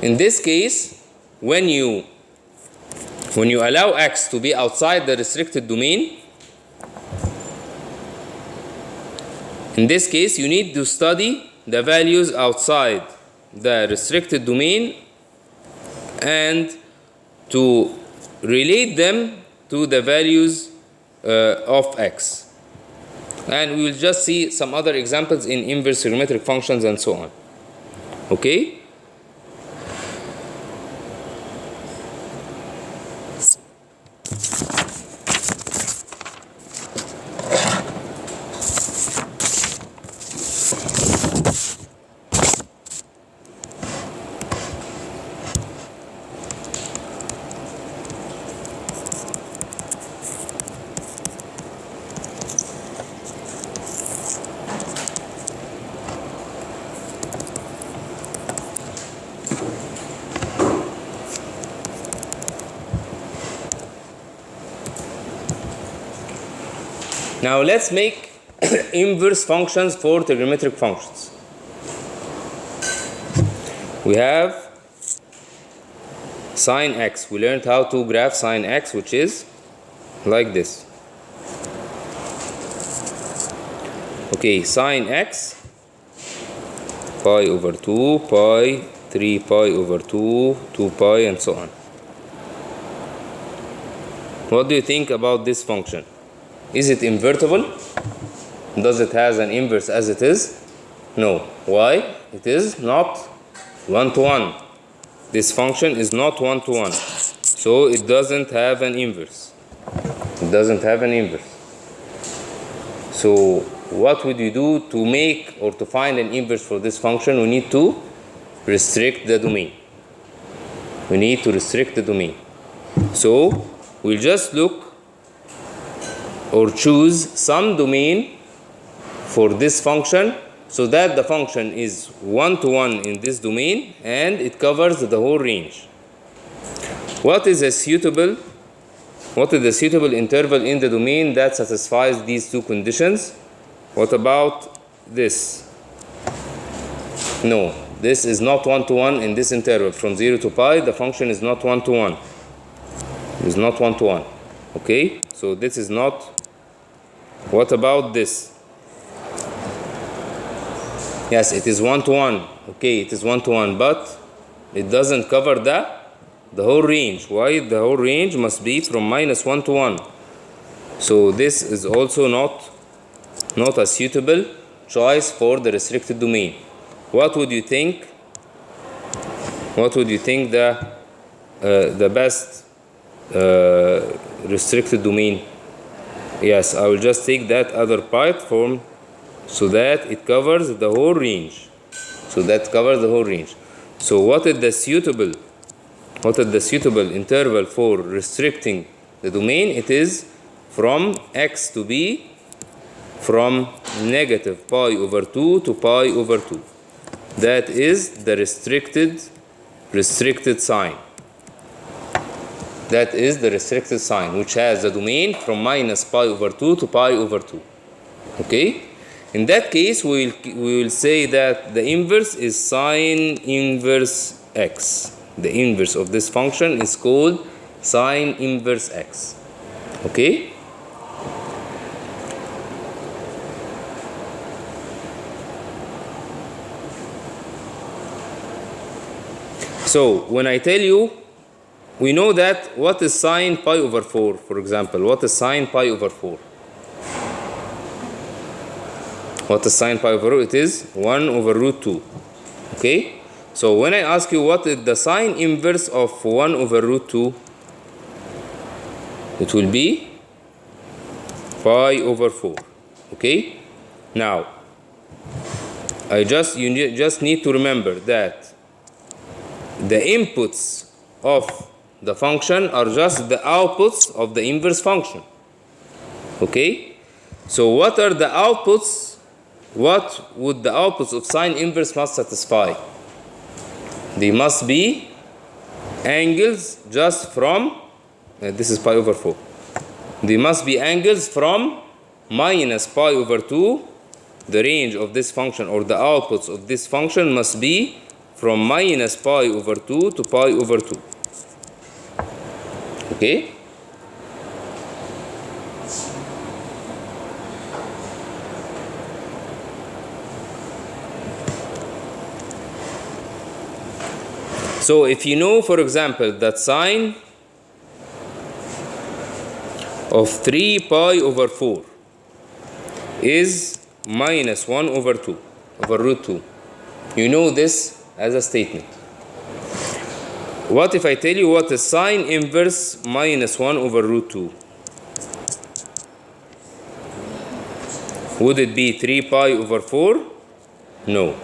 In this case, when you allow x to be outside the restricted domain, in this case you need to study the values outside the restricted domain and to relate them to the values of x. And we will just see some other examples in inverse trigonometric functions and so on. Okay? Now let's make inverse functions for trigonometric functions. We have sine x. We learned how to graph sine x, which is like this. Okay, sine x, pi over 2, pi, 3 pi over 2, 2 pi, and so on. What do you think about this function? Is it invertible? Does it has an inverse as it is? No. Why? It is not one-to-one. This function is not one-to-one. So it doesn't have an inverse. It doesn't have an inverse. So what would you do to make or to find an inverse for this function? We need to restrict the domain. We need to restrict the domain. So we'll just look or choose some domain for this function so that the function is one-to-one in this domain and it covers the whole range. What is a suitable interval in the domain that satisfies these two conditions? What about this? No, this is not one-to-one in this interval. From 0 to pi, the function is not one-to-one. It is not one-to-one. Okay? So this is not. What about this? Yes, it is one-to-one. Okay, it is one-to-one, but it doesn't cover the whole range. Why? The whole range must be from -1 to 1. So this is also not a suitable choice for the restricted domain. What would you think? What would you think the best restricted domain? Yes, I will just take that other part from so that it covers the whole range. So that covers the whole range. So what is the suitable interval for restricting the domain? It is from x to b from -pi/2 to pi/2. That is the restricted sign. That is the restricted sign, which has the domain from -pi/2 to pi/2. Okay? In that case, we will say that the inverse is sine inverse x. The inverse of this function is called sine inverse x. Okay? So when I tell you, we know that what is sine pi/4, for example. What is sine pi/4? What is sine pi/4? It is 1/√2. Okay? So when I ask you what is the sine inverse of 1/√2, it will be pi/4. Okay? Now, you just need to remember that the inputs of the function are just the outputs of the inverse function. Okay? So what are the outputs? What would the outputs of sine inverse must satisfy? They must be angles just from, this is pi/4. They must be angles from -pi/2. The range of this function or the outputs of this function must be from -pi/2 to pi/2. Okay? So if you know, for example, that sine of 3pi/4 is -1/2. You know this as a statement. What if I tell you what is sine inverse -1/2? Would it be 3pi/4? No.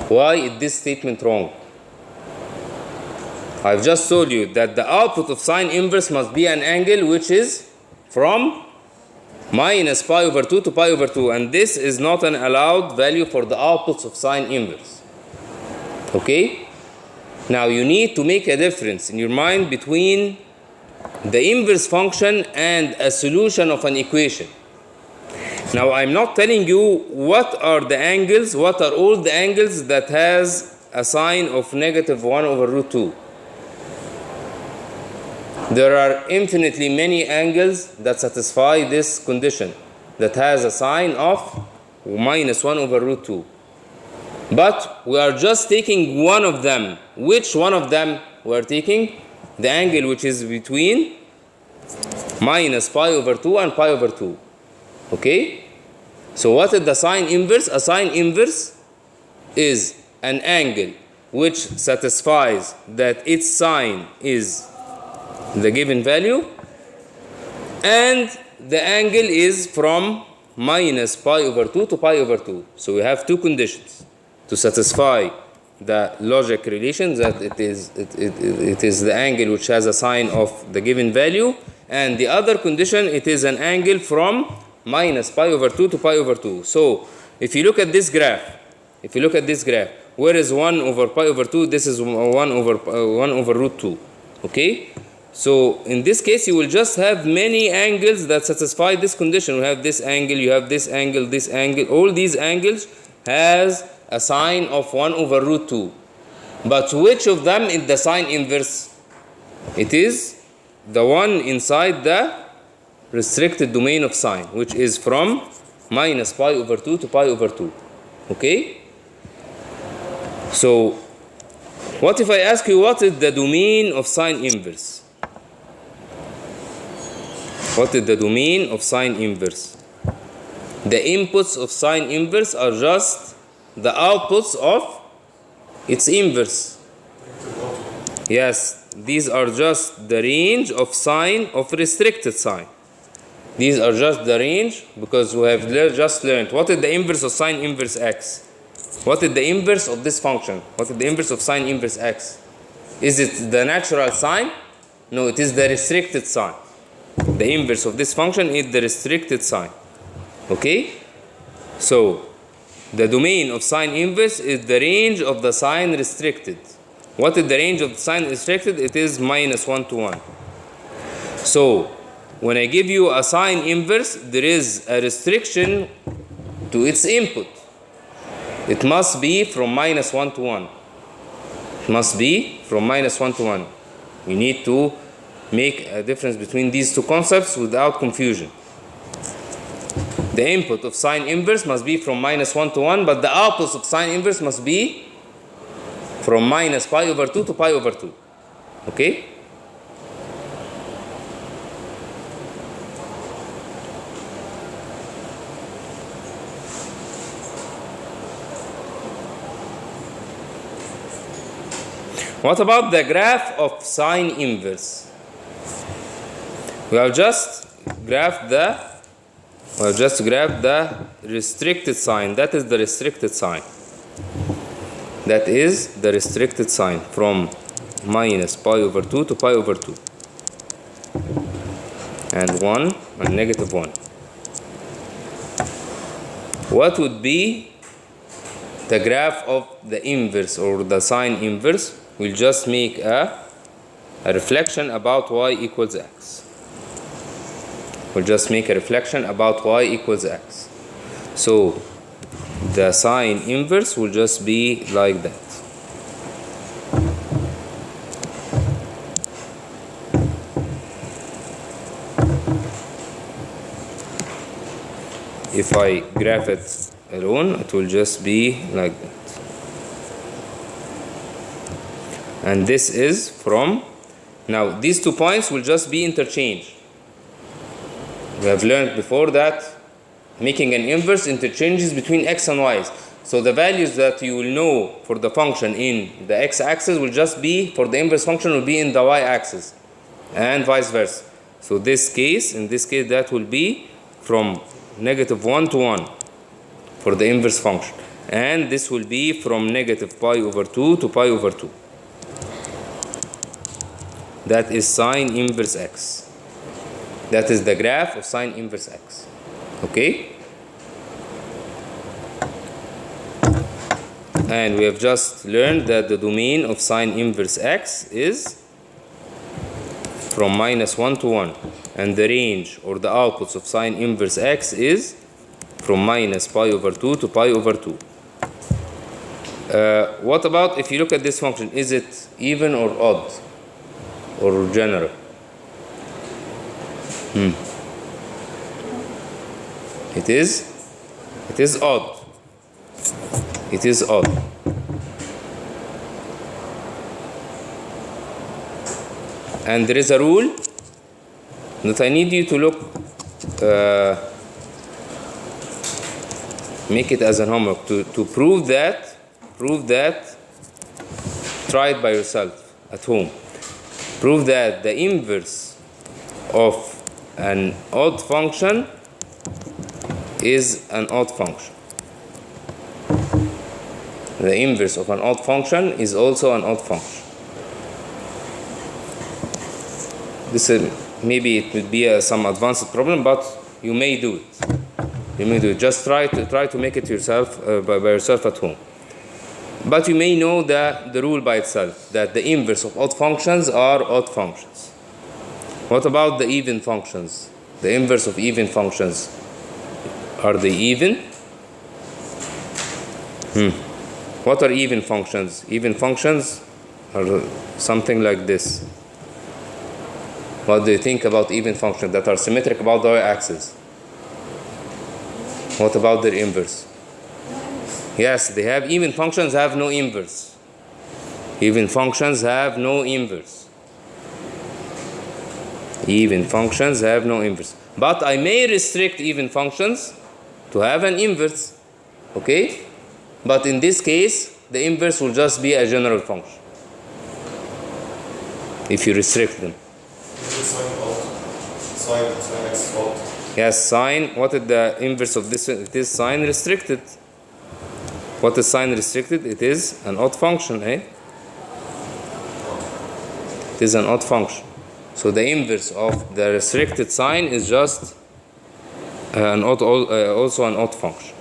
Why is this statement wrong? I've just told you that the output of sine inverse must be an angle which is from -pi/2 to pi/2, and this is not an allowed value for the outputs of sine inverse. Okay? Now you need to make a difference in your mind between the inverse function and a solution of an equation. Now I'm not telling you what are the angles, what are all the angles that has a sine of -1/2. There are infinitely many angles that satisfy this condition, that has a sine of -1/2. But we are just taking one of them. Which one of them we are taking? The angle which is between minus pi over 2 and pi over 2. Okay? So what is the sine inverse? A sine inverse is an angle which satisfies that its sine is the given value, and the angle is from minus pi over 2 to pi over 2. So we have two conditions to satisfy the logic relation, that it is the angle which has a sine of the given value, and the other condition, it is an angle from minus pi over 2 to pi over 2. So if you look at this graph, where is 1 over pi over 2? This is 1 over root 2. Okay? So in this case, you will just have many angles that satisfy this condition. You have this angle, you have this angle, this angle. All these angles has a sine of 1 over root 2. But which of them is the sine inverse? It is the one inside the restricted domain of sine, which is from minus pi over 2 to pi over 2. Okay? So, what if I ask you what is the domain of sine inverse? What is the domain of sine inverse? The inputs of sine inverse are just the outputs of its inverse. Yes, these are just the range of sine of restricted sine. These are just the range, because we have just learned what is the inverse of sine inverse x. What is the inverse of this function? What is the inverse of sine inverse x? Is it the natural sine? No, it is the restricted sine. The inverse of this function is the restricted sine. Okay? So, the domain of sine inverse is the range of the sine restricted. What is the range of the sine restricted? It is minus 1 to 1. So, when I give you a sine inverse, there is a restriction to its input. It must be from minus 1 to 1. It must be from minus 1 to 1. We need to make a difference between these two concepts without confusion. The input of sine inverse must be from minus 1 to 1, but the output of sine inverse must be from minus pi over 2 to pi over 2. Okay? What about the graph of sine inverse? We have just graphed the restricted sign. That is the restricted sign. That is the restricted sign from minus pi over 2 to pi over 2. And 1 and negative 1. What would be the graph of the inverse or the sine inverse? We'll just make a reflection about y equals x. We'll just make a reflection about y equals x. So the sine inverse will just be like that. If I graph it alone, it will just be like that. And this is from, now these 2 points will just be interchanged. We have learned before that making an inverse interchanges between x and y. So the values that you will know for the function in the x-axis will just be, for the inverse function, will be in the y-axis, and vice versa. So in this case, that will be from negative 1 to 1 for the inverse function. And this will be from negative pi over 2 to pi over 2. That is sine inverse x. That is the graph of sine inverse x. Okay? And we have just learned that the domain of sine inverse x is from minus 1 to 1. And the range or the outputs of sine inverse x is from minus pi over 2 to pi over 2. What about if you look at this function? Is it even or odd? Or general? It is odd. It is odd. And there is a rule that I need you to look, make it as an homework to prove that, try it by yourself at home. Prove that the inverse of an odd function is an odd function. The inverse of an odd function is also an odd function. This maybe it would be some advanced problem, but you may do it. You may do it. Just try to make it yourself by yourself at home. But you may know the rule by itself, that the inverse of odd functions are odd functions. What about the even functions? The inverse of even functions, are they even? What are even functions? Even functions are something like this. What do you think about even functions that are symmetric about their axis? What about their inverse? Yes, they have even functions have no inverse. Even functions have no inverse. Even functions have no inverse. But I may restrict even functions to have an inverse. Okay? But in this case, the inverse will just be a general function. If you restrict them. Sine x odd. Yes, sine. What is the inverse of this? It is sine restricted. What is sine restricted? It is an odd function, eh? It is an odd function. So the inverse of the restricted sine is just also an odd function.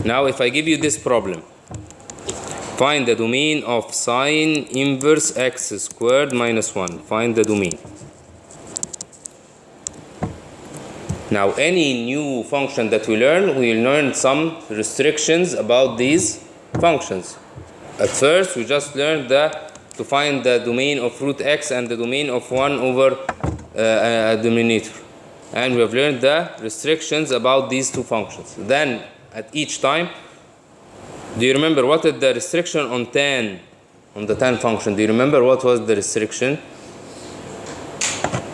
Now, if I give you this problem, find the domain of sine inverse x squared minus 1. Find the domain. Now, any new function that we will learn some restrictions about these functions. At first, we just learned to find the domain of root x and the domain of 1 over a denominator. And we have learned the restrictions about these two functions. Then, at each time, do you remember what is the restriction on the tan function? Do you remember what was the restriction?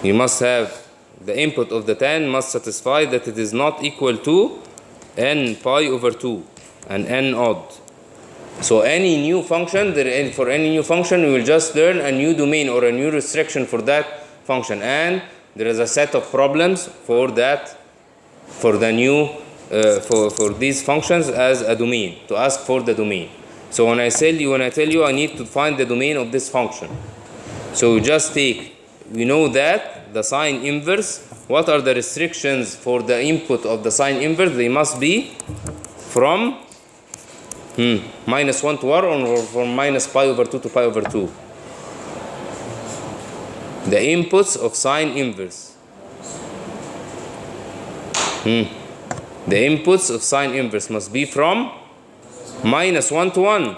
You must have the input of the tan must satisfy that it is not equal to n pi over 2 and n odd. So any new function, for any new function, we will just learn a new domain or a new restriction for that function. And there is a set of problems for that, for the new, for these functions as a domain, to ask for the domain. So when I tell you I need to find the domain of this function. So we just we know that the sine inverse, what are the restrictions for the input of the sine inverse? They must be from minus 1 to 1 or from minus pi over 2 to pi over 2. The inputs of sine inverse. The inputs of sine inverse must be from minus 1 to 1.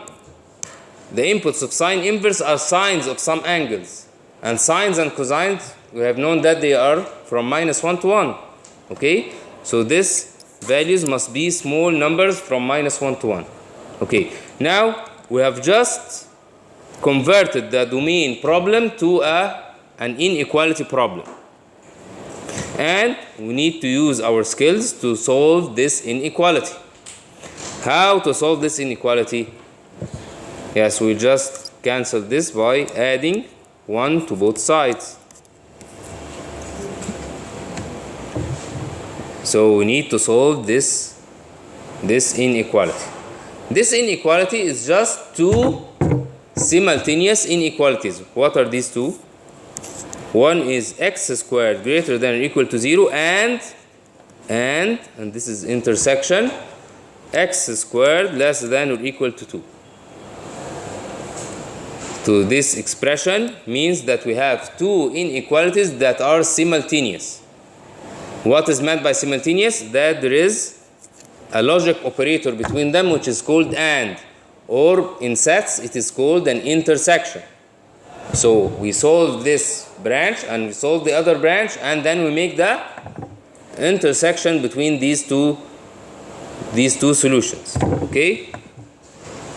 The inputs of sine inverse are sines of some angles. And sines and cosines, we have known that they are from minus 1 to 1. Okay? So this values must be small numbers from minus 1 to 1. Okay. Now, we have just converted the domain problem to an inequality problem. And we need to use our skills to solve this inequality. How to solve this inequality? Yes, we just cancel this by adding 1 to both sides. So we need to solve this inequality. This inequality is just two simultaneous inequalities. What are these two? One is x squared greater than or equal to 0 and this is intersection, x squared less than or equal to 2. So this expression means that we have two inequalities that are simultaneous. What is meant by simultaneous? That there is a logic operator between them which is called AND, or in sets it is called an intersection. So we solve this branch and we solve the other branch, and then we make the intersection between these two solutions. Okay?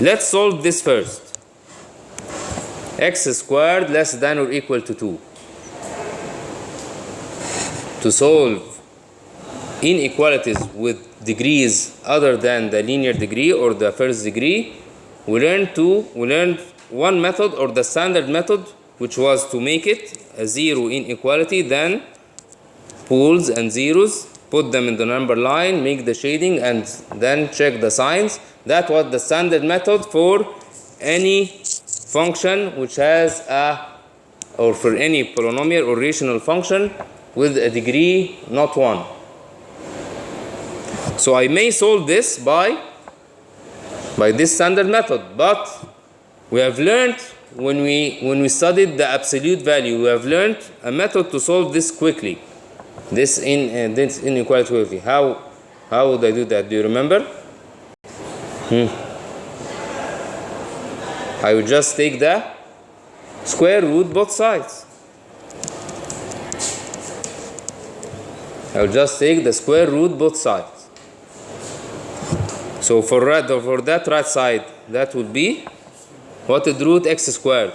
Let's solve this first. X squared less than or equal to 2. to solve inequalities with degrees other than the linear degree or the first degree, we learned one method, or the standard method, which was to make it a zero inequality, then pools and zeros, put them in the number line, make the shading, and then check the signs. That was the standard method for any function which has or for any polynomial or rational function with a degree not 1. So I may solve this by this standard method, but we have learned when we studied the absolute value, we have learned a method to solve this quickly, this inequality quickly. How would I do that? Do you remember? I would just take the square root both sides. I will just take the square root both sides. So for that right side, that would be, what is root x squared?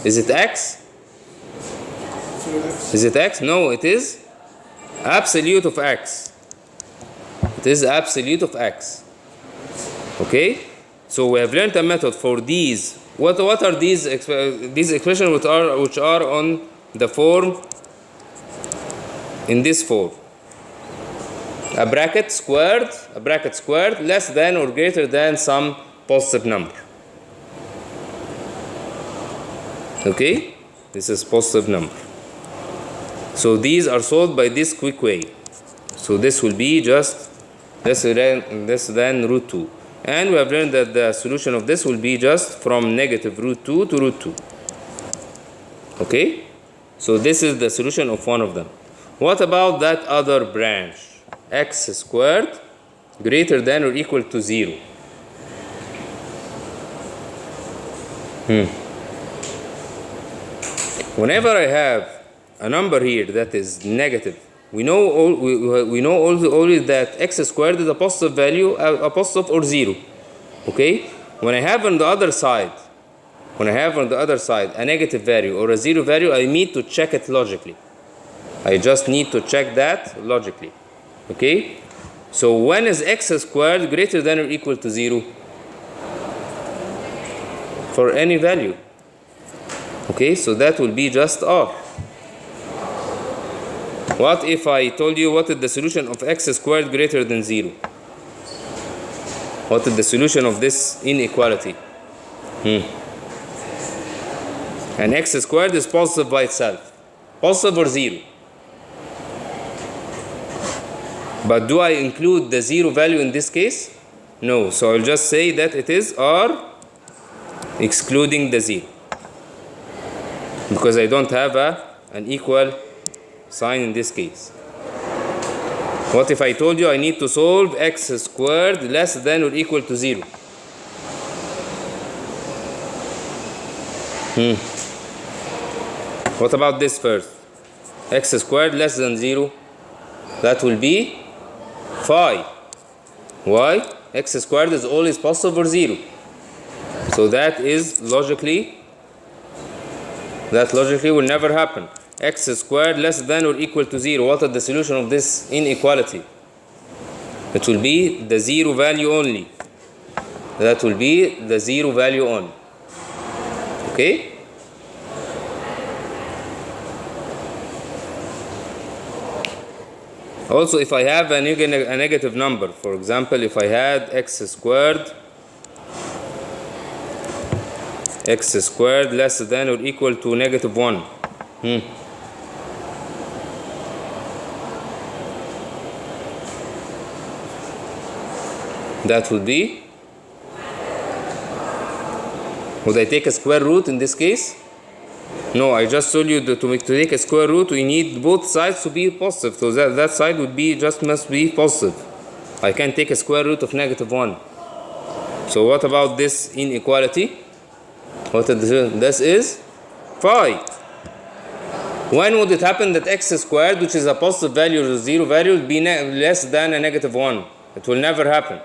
Is it x? Is it x? No, it is absolute of x. It is absolute of x. Okay? So we have learned a method for these. What are these expressions which are on the form, in this form? A bracket squared less than or greater than some positive number. Okay? This is positive number. So these are solved by this quick way. So this will be just less than root 2. And we have learned that the solution of this will be just from negative root 2 to root 2. Okay? So this is the solution of one of them. What about that other branch? X squared greater than or equal to 0. Whenever I have a number here that is negative, we know always that x squared is a positive value, a positive or 0. Okay? When I have on the other side a negative value or a 0 value, I need to check it logically. I just need to check that logically. Okay? So when is x squared greater than or equal to 0? For any value. Okay? So that will be just r. What if I told you what is the solution of x squared greater than 0? What is the solution of this inequality? And x squared is positive by itself. Positive or 0? But do I include the 0 value in this case? No. So I'll just say that it is r excluding the 0. Because I don't have an equal sign in this case. What if I told you I need to solve x squared less than or equal to 0? What about this first? X squared less than 0. That will be phi. Why? X squared is always positive or 0. So that logically will never happen. X squared less than or equal to 0. What is the solution of this inequality? It will be the 0 value only. That will be the 0 value only. Okay? Also, if I have a negative number, for example, if I had x squared less than or equal to negative 1. That would be, would I take a square root in this case? No, I just told you to take a square root, we need both sides to be positive. So that side would be must be positive. I can take a square root of negative 1. So what about this inequality? This is phi. When would it happen that x squared, which is a positive value or 0 value, would be less than a negative 1? It will never happen.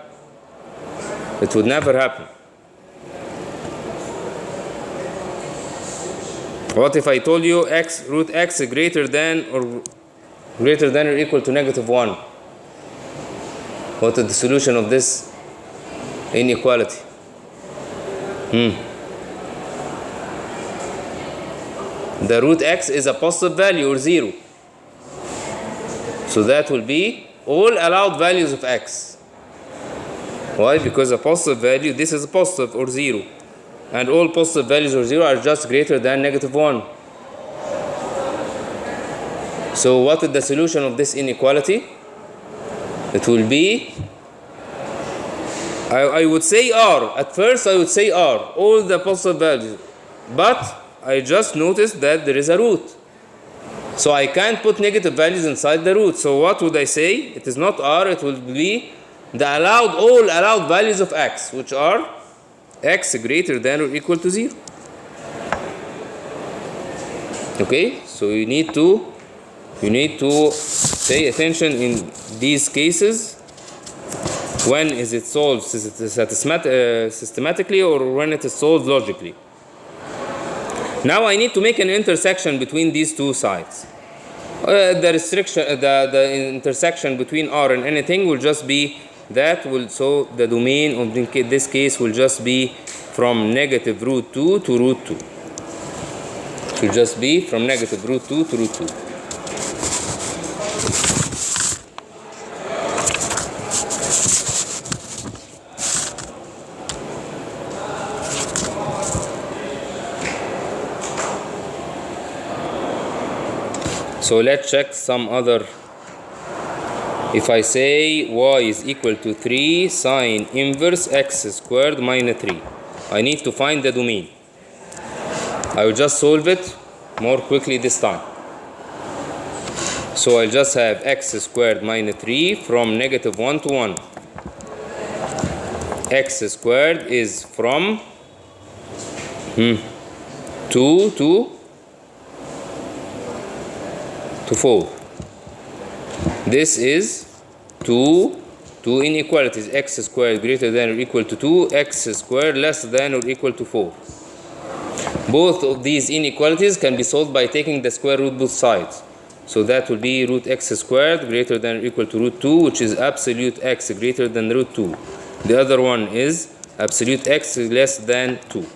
It would never happen. What if I told you root x greater than or greater than or equal to -1. What is the solution of this inequality? The root x is a positive value or 0. So that will be all allowed values of x. Why? Because a positive value, this is a positive or 0. And all positive values or 0 are just greater than -1. So what is the solution of this inequality? It will be, I would say R. At first I would say R, all the positive values. But I just noticed that there is a root. So I can't put negative values inside the root. So what would I say? It is not R, it will be the all allowed values of x, which are x greater than or equal to 0. Okay, so you need to pay attention in these cases. When is it solved systematically, or when it is solved logically? Now I need to make an intersection between these two sides. The intersection between R and anything will just be that. So the domain of this case will just be from -√2 to √2. It will just be from -√2 to √2. So let's check some other. If I say y is equal to 3 sine inverse x squared minus 3, I need to find the domain. I will just solve it more quickly this time. So I'll just have x squared minus 3 from -1 to 1. X squared is from 2 to 4. This is two inequalities, x squared greater than or equal to 2, x squared less than or equal to 4. Both of these inequalities can be solved by taking the square root both sides. So that will be root x squared greater than or equal to √2, which is absolute x greater than √2. The other one is absolute x less than 2.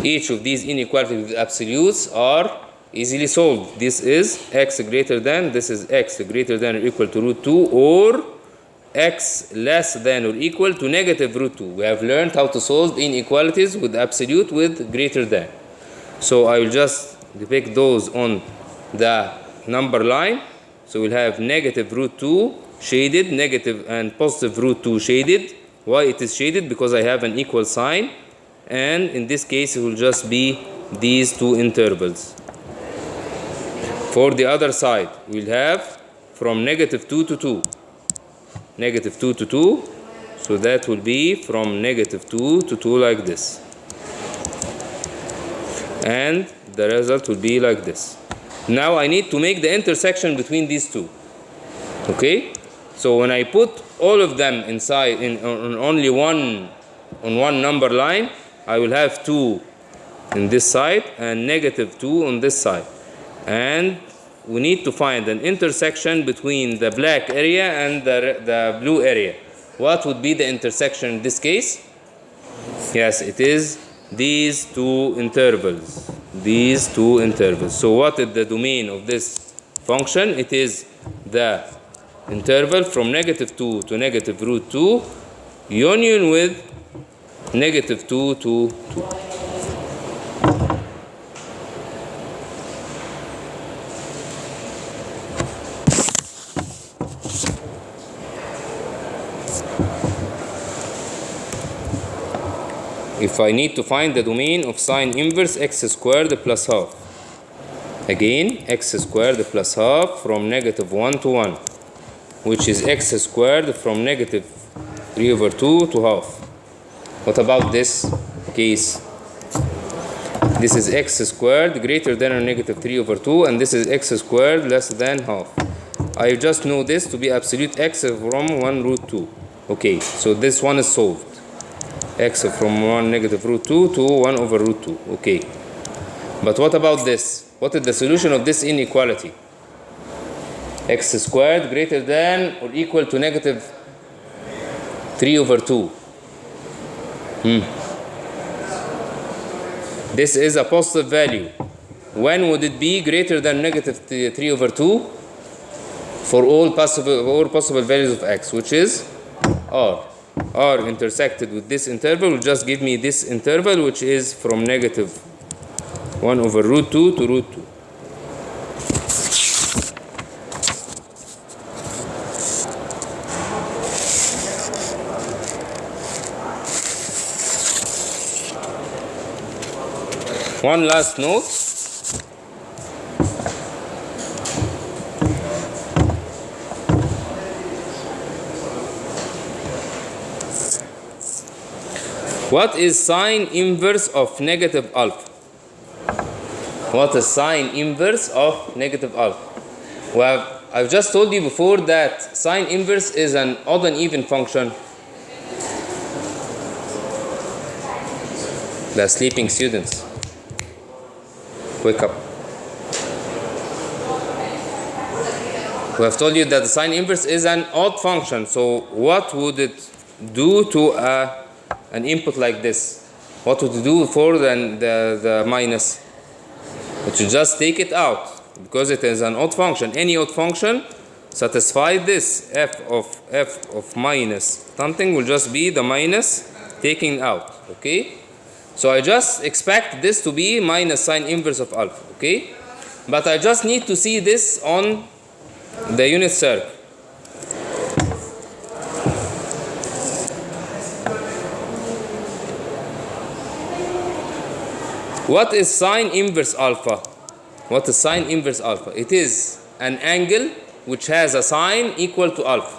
Each of these inequalities with absolutes are easily solved. This is x greater than, this is x greater than or equal to √2, or x less than or equal to -√2. We have learned how to solve inequalities with absolute with greater than. So I will just depict those on the number line. So we'll have -√2 shaded, negative and positive √2 shaded. Why it is shaded? Because I have an equal sign, and in this case it will just be these two intervals. For the other side, we'll have from -2 to 2. -2 to 2. So that will be from -2 to 2 like this. And the result will be like this. Now I need to make the intersection between these two. Okay? So when I put all of them inside on only one number line, I will have 2 in this side and -2 on this side. And we need to find an intersection between the black area and the blue area. What would be the intersection in this case? Yes, it is these two intervals. These two intervals. So what is the domain of this function? It is the interval from -2 to -√2 union with -2 to 2. If I need to find the domain of sine inverse x squared plus half, again x squared plus half from -1 to 1, which is x squared from -3/2 to half. What about this case? This is x squared greater than or -3/2, and this is x squared less than half. I just know this to be absolute x from 1/2. Okay, so this one is solved. X from -√2 to 1/√2. Okay. But what about this? What is the solution of this inequality? x squared greater than or equal to negative 3 over 2. This is a positive value. When would it be greater than negative 3 over 2? For all possible values of x, which is r. R intersected with this interval will just give me this interval, which is from negative 1 over root 2 to root 2. One last note. What is sine inverse of negative alpha? What is sine inverse of negative alpha? Well, I've just told you before that sine inverse is an odd and even function. The sleeping students, wake up. We have told you that the sine inverse is an odd function. So what would it do to an input like this? What would it do for the minus? It should just take it out because it is an odd function. Any odd function satisfy this f of minus something will just be the minus taken out. Okay, so I just expect this to be minus sine inverse of alpha. Okay, but I just need to see this on the unit circle. What is sine inverse alpha? What is sine inverse alpha? It is an angle which has a sine equal to alpha.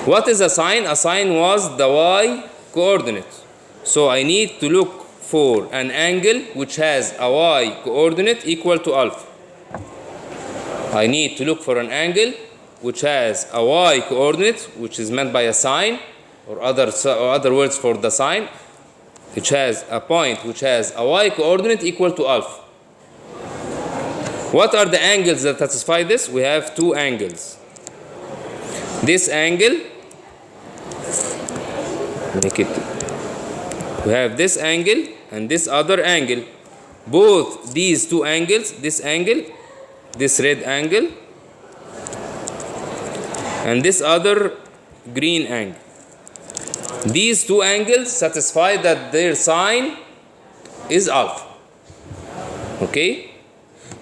What is a sine? A sine was the y coordinate. So I need to look for an angle which has a y coordinate equal to alpha. I need to look for an angle which has a y coordinate, which is meant by a sine, or other words for the sine, which has a point which has a y coordinate equal to alpha. What are the angles that satisfy this? We have two angles. This angle, we have this angle and this other angle. Both these two angles, this angle, this red angle, and this other green angle. These two angles satisfy that their sine is alpha. Okay?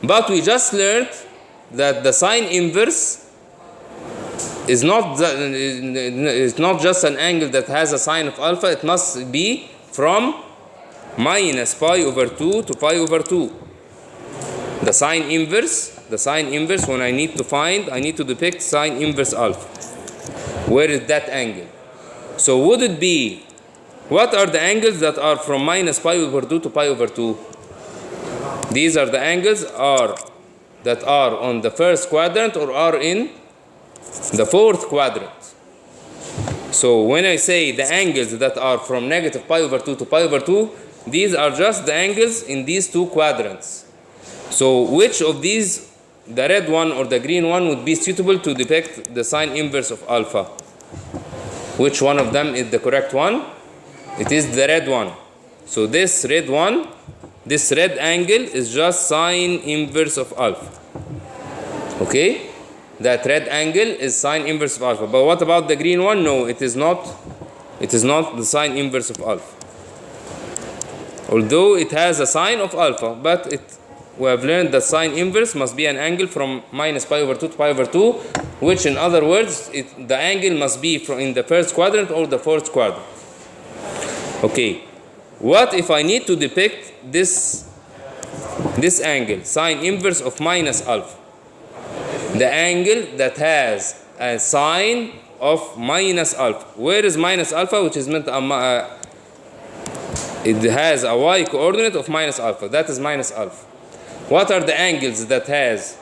But we just learned that the sine inverse is not just an angle that has a sine of alpha. It must be from minus pi over 2 to pi over 2. The sine inverse, when I need to depict sine inverse alpha. Where is that angle? So would it be, what are the angles that are from minus pi over 2 to pi over 2? These are the angles that are on the first quadrant or are in the fourth quadrant. So when I say the angles that are from negative pi over 2 to pi over 2, these are just the angles in these two quadrants. So which of these, the red one or the green one, would be suitable to depict the sine inverse of alpha? Which one of them is the correct one? It is the red one. So this red one, this red angle is just sine inverse of alpha. Okay? That red angle is sine inverse of alpha. But what about the green one? No, it is not. It is not the sine inverse of alpha. Although it has a sine of alpha, but we have learned that sine inverse must be an angle from minus pi over 2 to pi over 2, which in other words, the angle must be from in the first quadrant or the fourth quadrant. Okay. What if I need to depict this angle, sine inverse of minus alpha? The angle that has a sine of minus alpha. Where is minus alpha, which is meant it has a y coordinate of minus alpha. That is minus alpha. What are the angles that has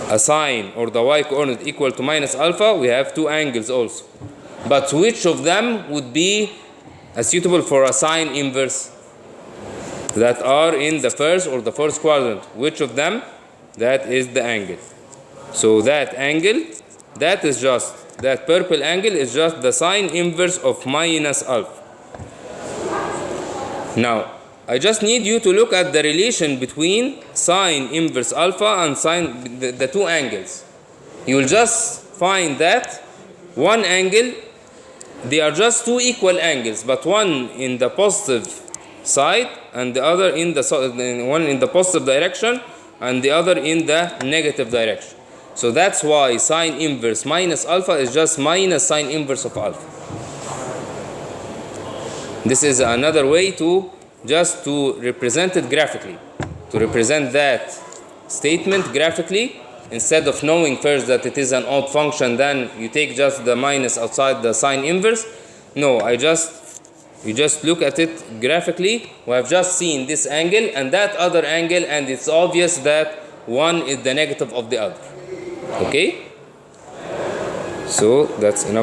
a sine or the y coordinate equal to minus alpha? We have two angles also. But which of them would be suitable for a sine inverse that are in the first or the fourth quadrant? Which of them? That is the angle. So that angle, that is just, that purple angle is just the sine inverse of minus alpha. Now, I just need you to look at the relation between sine inverse alpha and sine, the two angles. You will just find that one angle, they are just two equal angles, but one in the positive side and the other in the one in the positive direction and the other in the negative direction. So that's why sine inverse minus alpha is just minus sine inverse of alpha. This is another way to just to represent it graphically, to represent that statement graphically. Instead of knowing first that it is an odd function, then you take just the minus outside the sine inverse. No, you just look at it graphically. We have just seen this angle and that other angle, and it's obvious that one is the negative of the other. Okay? So that's enough.